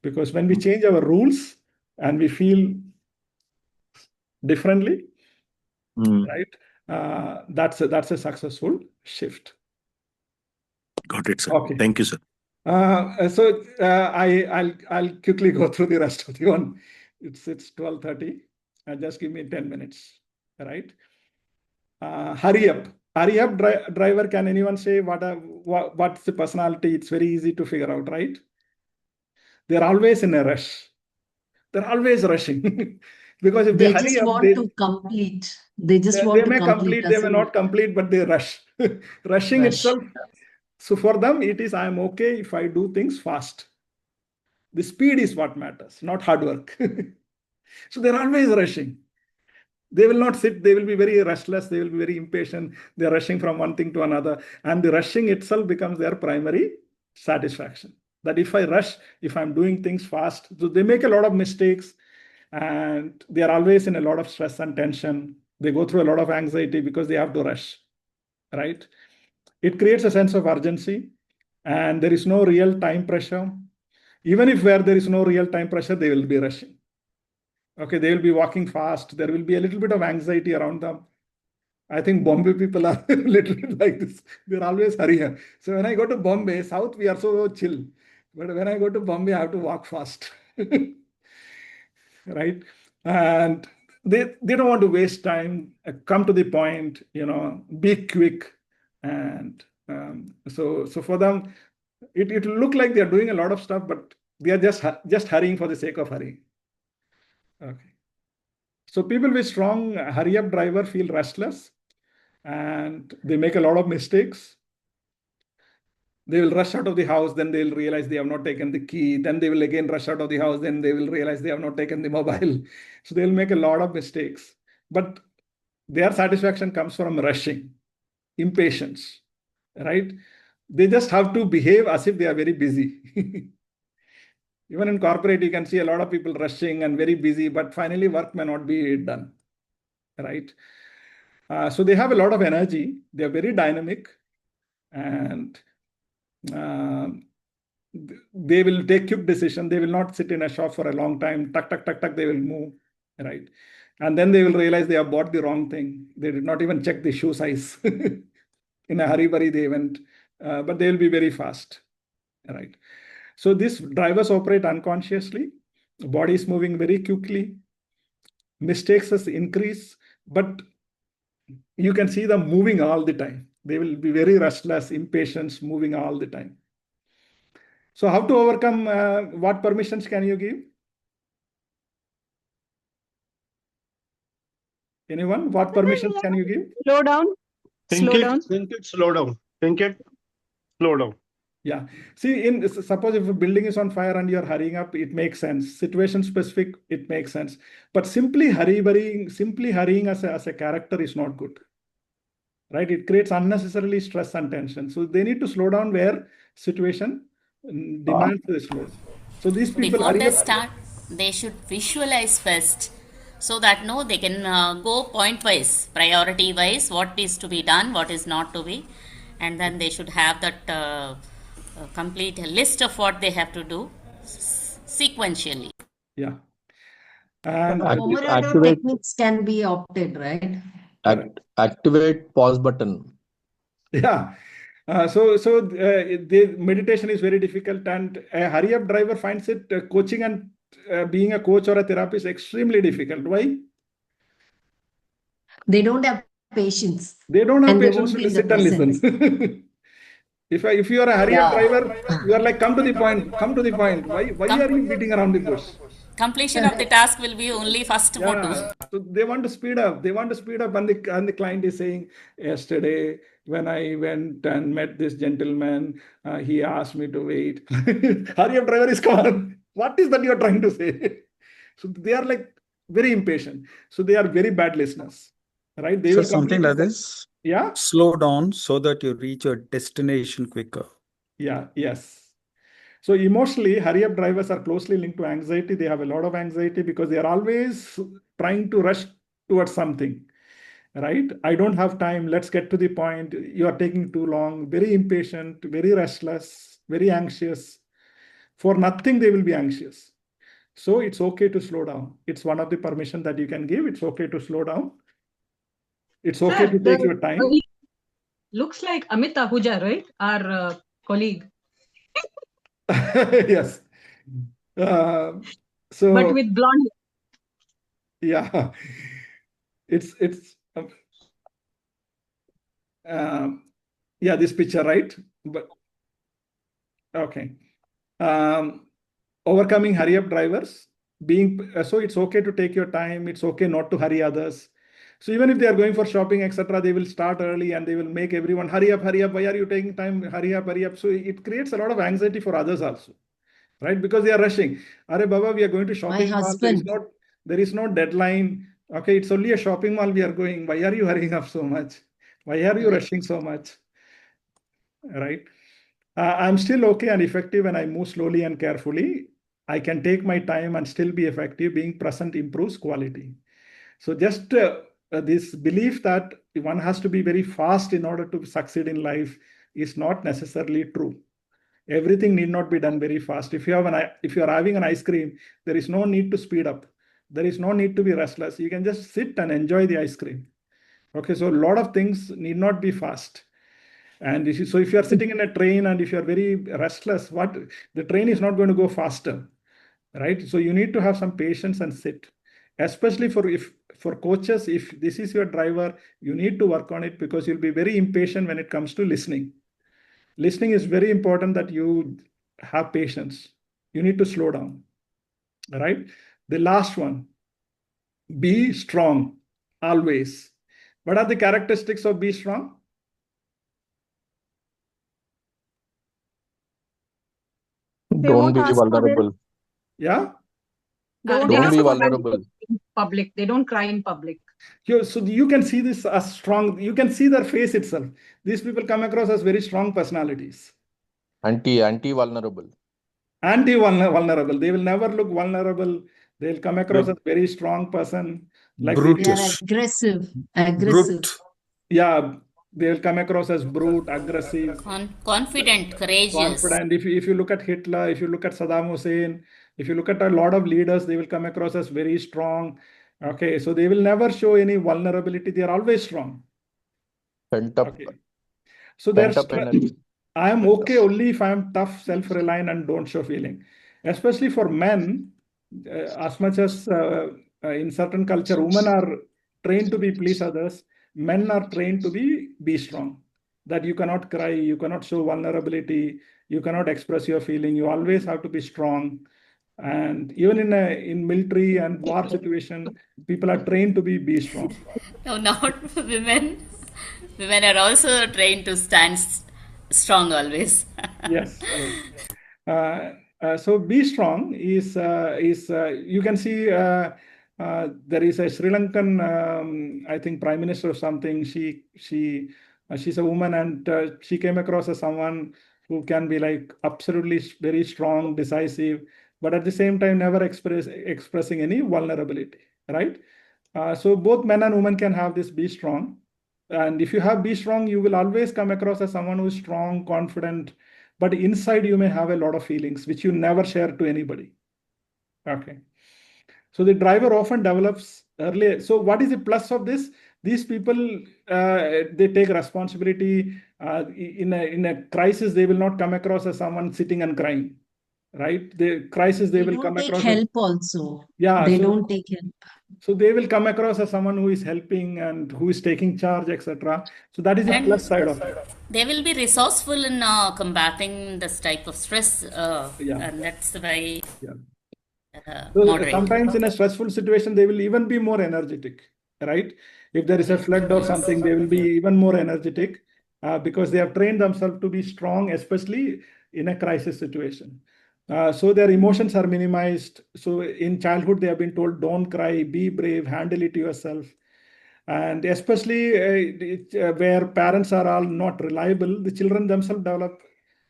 because when we change our rules and we feel differently, right? That's a successful shift. Got it, sir. Okay. Thank you, sir. I'll quickly go through the rest of the one. It's 12:30. Just give me 10 minutes. Right? Hurry up. Hurry up, driver. Can anyone say what's the personality? It's very easy to figure out, right? They're always in a rush. They're always rushing. Because if they hurry just up, want to complete. They just want to complete. They may not complete, but they rush. Rushing itself. So for them, it is, I'm okay if I do things fast. The speed is what matters, not hard work. So they're always rushing. They will not sit, they will be very restless, they will be very impatient, they're rushing from one thing to another, and the rushing itself becomes their primary satisfaction. That if I rush, if I'm doing things fast, so they make a lot of mistakes, and they are always in a lot of stress and tension. They go through a lot of anxiety because they have to rush, right? It creates a sense of urgency, and there is no real time pressure. Even if where there is no real time pressure, they will be rushing. Okay, they will be walking fast. There will be a little bit of anxiety around them. I think Bombay people are a little bit like this. They're always hurrying. So when I go to Bombay, South, we are so chill. But when I go to Bombay, I have to walk fast. Right? And they don't want to waste time, come to the point, be quick. And so for them, it will look like they're doing a lot of stuff, but they are just hurrying for the sake of hurrying. Okay. So people with strong hurry up driver feel restless, and they make a lot of mistakes. They will rush out of the house, then they'll realize they have not taken the key. Then they will again rush out of the house, then they will realize they have not taken the mobile. So they'll make a lot of mistakes. But their satisfaction comes from rushing, impatience, right? They just have to behave as if they are very busy. Even in corporate, you can see a lot of people rushing and very busy, but finally work may not be done, right? So they have a lot of energy. They are very dynamic, and they will take quick decision. They will not sit in a shop for a long time. Tuck, tuck, tuck, tuck, they will move, right? And then they will realize they have bought the wrong thing. They did not even check the shoe size. In a hurry, they went, but they will be very fast, right? So these drivers operate unconsciously. The body is moving very quickly. Mistakes has increase, but you can see them moving all the time. They will be very restless, impatient, moving all the time. So how to overcome, what permissions can you give? Anyone? What permissions can you give? Slow down. Think it, slow down. Think it, slow down. Yeah. See, suppose if a building is on fire and you're hurrying up, it makes sense. Situation specific, it makes sense. But simply hurrying as a character is not good. Right? It creates unnecessarily stress and tension. So they need to slow down where situation demands the slow. So these people before they start, they should visualize first, so that they can go point wise, priority wise, what is to be done, what is not to be, and then they should have that complete list of what they have to do sequentially. Yeah. And Pomodoro techniques can be opted, right? Activate pause button. Yeah. The meditation is very difficult, and a hurry up driver finds it coaching and being a coach or a therapist extremely difficult. Why? They don't have patience. They don't have patience to sit and listen. If you are a hurry up driver, you are like, come to the point, come to the point. Why are you beating around the bush? Completion of the task will be only first motto. So they want to speed up. They want to speed up, and the client is saying, yesterday when I went and met this gentleman, he asked me to wait. Hurry up driver is gone. What is that you are trying to say? So they are like very impatient. So they are very bad listeners, right? They So will something like this. Yeah. Slow down so that you reach your destination quicker. Yeah. Yes. So emotionally, hurry up drivers are closely linked to anxiety. They have a lot of anxiety because they are always trying to rush towards something, right? I don't have time. Let's get to the point. You are taking too long. Very impatient, very restless, very anxious. For nothing, they will be anxious. So it's okay to slow down. It's one of the permission that you can give. It's okay to slow down. It's okay to take your time. Looks like Amit Ahuja, right? Our colleague. Yes. But with blonde. Yeah. It's yeah, this picture, right? But okay. Overcoming hurry up drivers, so it's okay to take your time. It's okay not to hurry others. So even if they are going for shopping, etc., they will start early and they will make everyone hurry up, hurry up. Why are you taking time? Hurry up, hurry up. So it creates a lot of anxiety for others also, right? Because they are rushing. Arey Baba, we are going to shopping. My husband. There is no deadline. Okay, it's only a shopping mall we are going. Why are you hurrying up so much? Why are you rushing so much? Right? I'm still okay and effective when I move slowly and carefully. I can take my time and still be effective. Being present improves quality. So just this belief that one has to be very fast in order to succeed in life is not necessarily true. Everything need not be done very fast. If you are having an ice cream, there is no need to speed up. There is no need to be restless. You can just sit and enjoy the ice cream. Okay, so a lot of things need not be fast. And if you are sitting in a train and if you are very restless, the train is not going to go faster, right? So you need to have some patience and sit. Especially for coaches, if this is your driver, you need to work on it because you'll be very impatient when it comes to listening. Listening is very important that you have patience. You need to slow down, right? The last one, be strong always. What are the characteristics of be strong? They Don't won't be ask for help. vulnerable. Yeah. They won't They Don't ask be for don't help. vulnerable. in public. They don't cry in public. So you can see this as strong. You can see their face itself. These people come across as very strong personalities. Anti vulnerable. Anti-vulnerable. They will never look vulnerable. They'll come across as very strong person. Like They are Brutish. aggressive. Aggressive. Brute. Yeah, they'll come across as brute, aggressive, Confident, courageous. confident. If you look at Hitler, if you look at Saddam Hussein, if you look at a lot of leaders, they will come across as very strong. Okay, so they will never show any vulnerability. They are always strong. Pent up. Okay. So there's Energy. I am Pent up. okay only if I am tough, self-reliant, and don't show feeling. Especially for men, as much as in certain culture, women are trained to be please others, men are trained to be strong. That you cannot cry, you cannot show vulnerability, you cannot express your feeling. You always have to be strong. And even in military and war situation, people are trained to be strong. No, not women. Women are also trained to stand strong always. Yes, yes. So be strong is you can see there is a Sri Lankan I think Prime Minister or something. She's a woman and she came across as someone who can be like absolutely very strong, decisive, but at the same time never expressing any vulnerability. Right. So both men and women can have this be strong. And if you have be strong, you will always come across as someone who is strong, confident, but inside you may have a lot of feelings which you never share to anybody. Okay. So the driver often develops earlier. So what is the plus of this? These people, they take responsibility. In a crisis, they will not come across as someone sitting and crying, right? The crisis, they will come don't take across help as, also. yeah. They So, don't take help. so they will come across as someone who is helping and who is taking charge, etc. So that is the And plus side of it. they will be resourceful in combating this type of stress, Yeah. and that's why Yeah. moderate. So sometimes in a stressful situation, they will even be more energetic, right? If there is a flood or something, they will be even more energetic because they have trained themselves to be strong, especially in a crisis situation. So their emotions are minimized. So in childhood, they have been told, don't cry, be brave, handle it yourself. And especially where parents are all not reliable, the children themselves develop,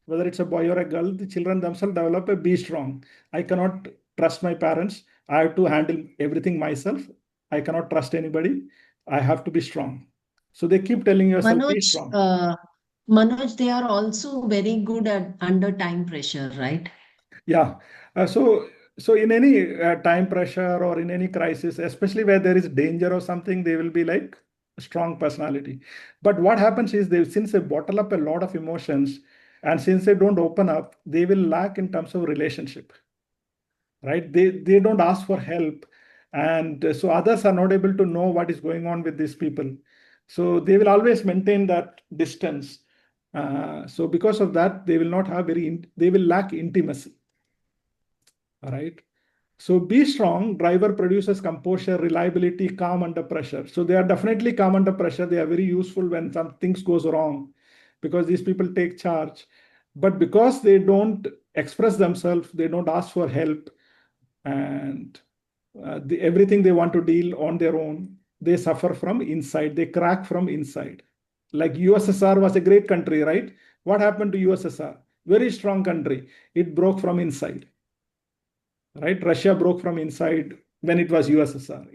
whether it's a boy or a girl, the children themselves develop a be strong. I cannot trust my parents. I have to handle everything myself. I cannot trust anybody. I have to be strong. So they keep telling yourself, be strong. Manoj, they are also very good at under time pressure, right? Yeah. So in any time pressure or in any crisis, especially where there is danger or something, they will be like a strong personality. But what happens is since they bottle up a lot of emotions and since they don't open up, they will lack in terms of relationship, right? They don't ask for help. And so others are not able to know what is going on with these people. So they will always maintain that distance. So because of that, they will not have they will lack intimacy. All right. So be strong. Driver produces composure, reliability, calm under pressure. So they are definitely calm under pressure. They are very useful when some things goes wrong because these people take charge. But because they don't express themselves, they don't ask for help, and everything they want to deal on their own. They suffer from inside. They crack from inside. Like USSR was a great country, right? What happened to USSR? Very strong country. It broke from inside, right? Russia broke from inside when it was USSR.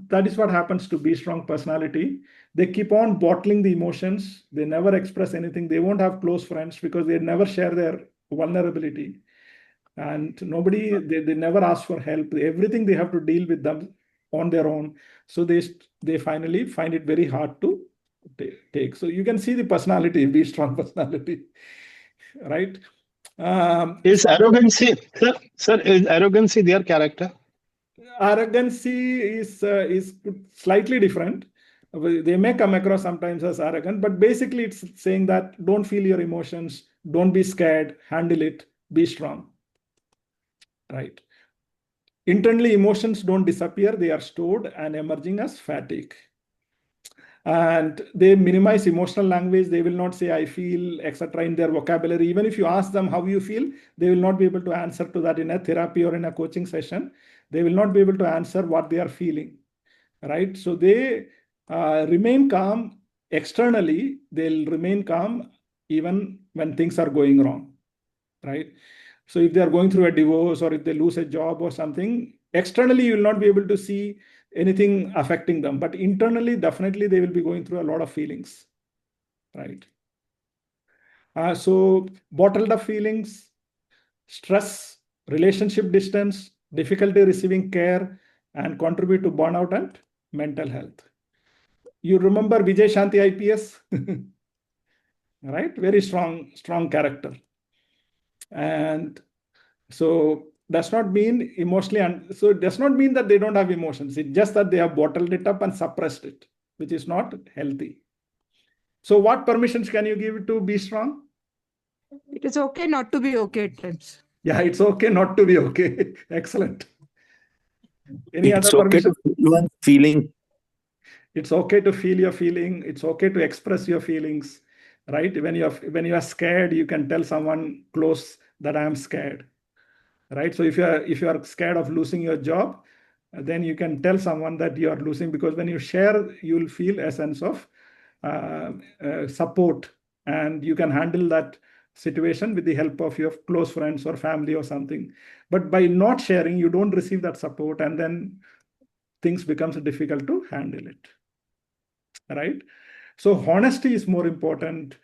That is what happens to be strong personality. They keep on bottling the emotions. They never express anything. They won't have close friends because they never share their vulnerability. And they never ask for help. Everything they have to deal with them on their own. So they finally find it very hard to take. So you can see the personality, be strong personality, right? Is arrogancy, sir, is arrogancy their character? Arrogancy is slightly different. They may come across sometimes as arrogant, but basically it's saying that don't feel your emotions, don't be scared, handle it, be strong. Right. Internally, emotions don't disappear, they are stored and emerging as fatigue. And they minimize emotional language. They will not say I feel, etc. in their vocabulary. Even if you ask them how you feel, they will not be able to answer to that in a therapy or in a coaching session. They will not be able to answer what they are feeling, right? So they remain calm externally. They'll remain calm even when things are going wrong, right? So if they are going through a divorce or if they lose a job or something, externally you will not be able to see anything affecting them, but internally definitely they will be going through a lot of feelings, right? So bottled up feelings, stress, relationship distance, difficulty receiving care, and contribute to burnout and mental health. You remember Vijay Shanti IPS, right? Very strong character. And so does not mean emotionally, so it does not mean that they don't have emotions. It's just that they have bottled it up and suppressed it, which is not healthy. So what permissions can you give to be strong? It is okay not to be okay at times. Yeah, it's okay not to be okay. Excellent. Any It's other okay permission? to feel one feeling. It's okay to feel your feeling. It's okay to express your feelings, right? When you are scared, you can tell someone close that I am scared, right? So if you are scared of losing your job, then you can tell someone that you are losing, because when you share, you will feel a sense of support, and you can handle that situation with the help of your close friends or family or something. But by not sharing, you don't receive that support, and then things becomes difficult to handle it, right? So honesty is more important.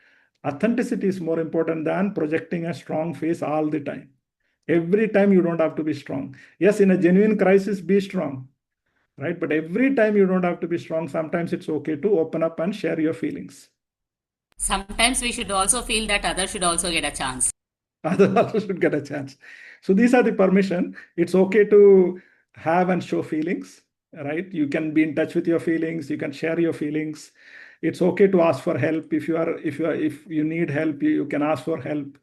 Authenticity is more important than projecting a strong face all the time. Every time you don't have to be strong. Yes, in a genuine crisis, be strong, right? But every time you don't have to be strong. Sometimes it's okay to open up and share your feelings. Sometimes we should also feel that others should also get a chance. Others also should get a chance. So these are the permission. It's okay to have and show feelings, right? You can be in touch with your feelings. You can share your feelings. It's okay to ask for help. If you need help, you can ask for help.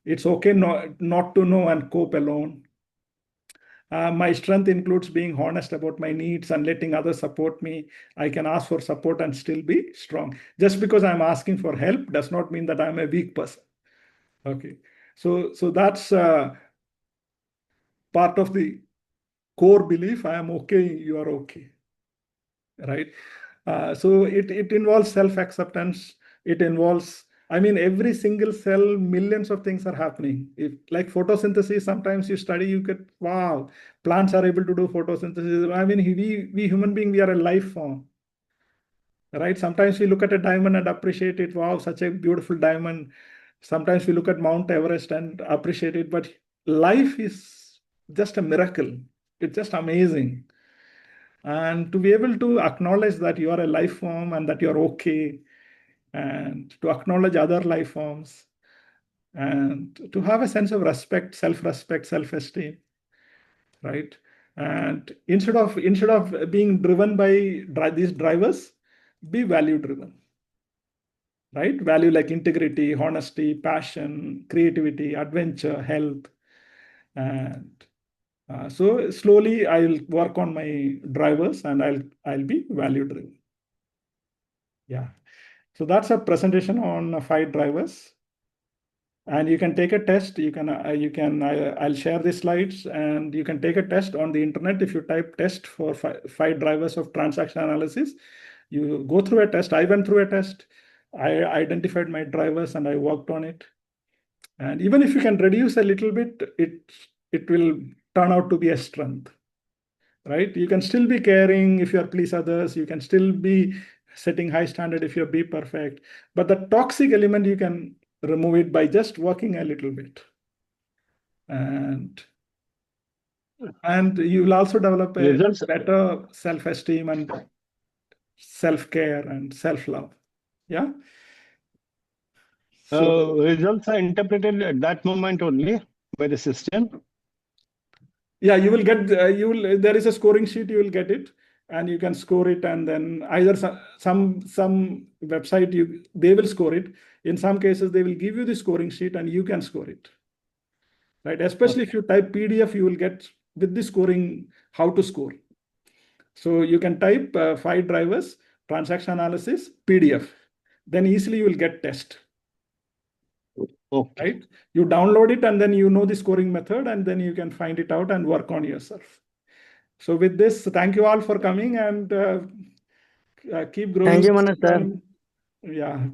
It's okay not to know and cope alone. My strength includes being honest about my needs and letting others support me. I can ask for support and still be strong. Just because I'm asking for help does not mean that I'm a weak person. Okay, so that's part of the core belief. I am okay, you are okay, right? So it involves self-acceptance. It involves, I mean, every single cell, millions of things are happening. If like photosynthesis, sometimes you study, you get, wow, plants are able to do photosynthesis. I mean, we human being, we are a life form, right? Sometimes we look at a diamond and appreciate it. Wow, such a beautiful diamond. Sometimes we look at Mount Everest and appreciate it. But life is just a miracle. It's just amazing. And to be able to acknowledge that you are a life form and that you're okay, and to acknowledge other life forms, and to have a sense of respect, self-respect, self-esteem, right? And instead of being driven by these drivers, be value driven, right? Value like integrity, honesty, passion, creativity, adventure, health. And so slowly I'll work on my drivers and I'll be value driven. Yeah. So that's a presentation on 5 drivers. And you can take a test. I'll share the slides, and you can take a test on the internet. If you type test for five drivers of transaction analysis, you go through a test. I went through a test. I identified my drivers and I worked on it. And even if you can reduce a little bit, it will turn out to be a strength, right? You can still be caring if you are please others. You can still be setting high standard if you're be perfect. But the toxic element, you can remove it by just working a little bit. And you will also develop a better self-esteem and self-care and self-love. Yeah. So results are interpreted at that moment only by the system. Yeah, you will get, there is a scoring sheet, you will get it, and you can score it, and then either some website, they will score it. In some cases, they will give you the scoring sheet and you can score it. Right? Especially if you type PDF, you will get with the scoring how to score. So you can type 5 drivers, transaction analysis, PDF. Then easily you will get test. Okay. Right? You download it and then you know the scoring method, and then you can find it out and work on yourself. So with this, thank you all for coming, and keep growing. Thank you, Manoj sir. Yeah.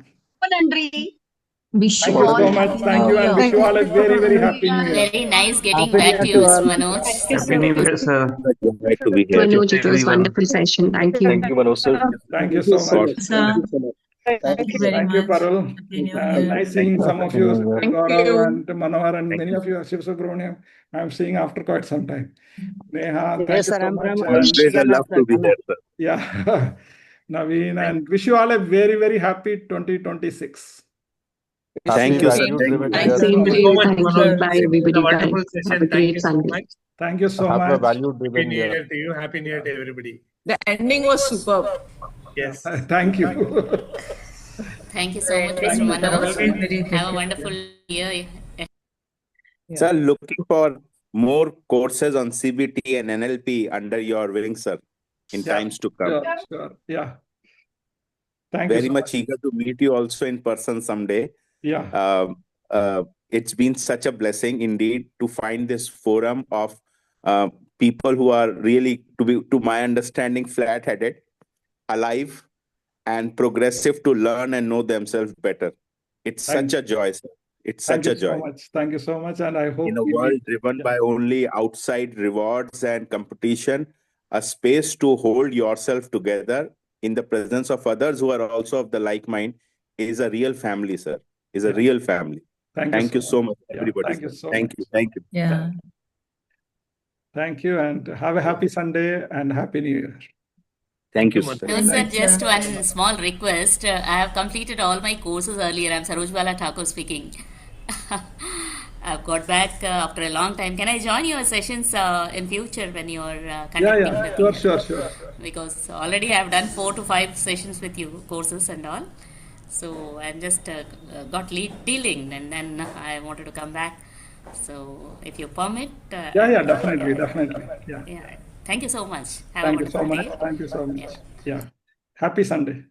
Wish Thank you you all so much. happy Thank New you, and Year. wish you all a very, very happy New Year. Very nice getting Happy back New to Year you, to all. Manoj. Happy New Year, sir. Glad to be here. Manoj, it was Everyone. wonderful session. Thank you. Thank you, Manoj, sir. Thank you so much. Thank you so much. Thank you very Thank you, much. Parul. Happy New Year. Nice seeing some of Happy you, New Year. Gaurav and Manohar, and many of you, Shiv Subramaniam. I'm seeing after quite some time. Neha, thank Yes, you sir. so I'm much. from Always a Michigan, love to be Anna. here, sir. Yeah, Naveen, and wish you all a very, very happy 2026. Thank you, sir. value driven Thank year. you Same to so you. much, Thank you. sir. Bye, It was a everybody. Bye. wonderful Have session. a Thank great you so Sunday. much. Thank you so Have a much. value Happy driven New year. Year to you. Happy New Year to everybody. The ending was superb. Yes. Thank you. Thank you so much, Thank Mr. you. Manoj. Very Have a good. wonderful year. Sir, looking for more courses on CBT and NLP under your wing, sir, in times to come. Sure. Yeah. Thank you Very so much eager to meet you also in person someday. Yeah. It's been such a blessing indeed to find this forum of people who are really, to my understanding, flat-headed, alive, and progressive to learn and know themselves better. It's such a joy, sir. It's such a joy. Thank you so much. And I hope In a world driven by only outside rewards and competition, a space to hold yourself together in the presence of others who are also of the like mind is a real family, sir. Is a real family. Thank you so much, everybody. Thank you so Thank much. you. Thank you. Yeah. Thank you, and have a happy Sunday and happy New Year. Thank you, sir. No, sir, just one small request. I have completed all my courses earlier. I'm Sarojbala Thakur speaking. I've got back after a long time. Can I join your sessions in future when you're conducting with me? Sure. Because already I've done 4 to 5 sessions with you, courses and all. So I'm just got dealing, and then I wanted to come back. So if you permit. Definitely. Yeah. Thank you so much. Have Thank a you so wonderful much. day. Thank you so much. Yeah. Happy Sunday.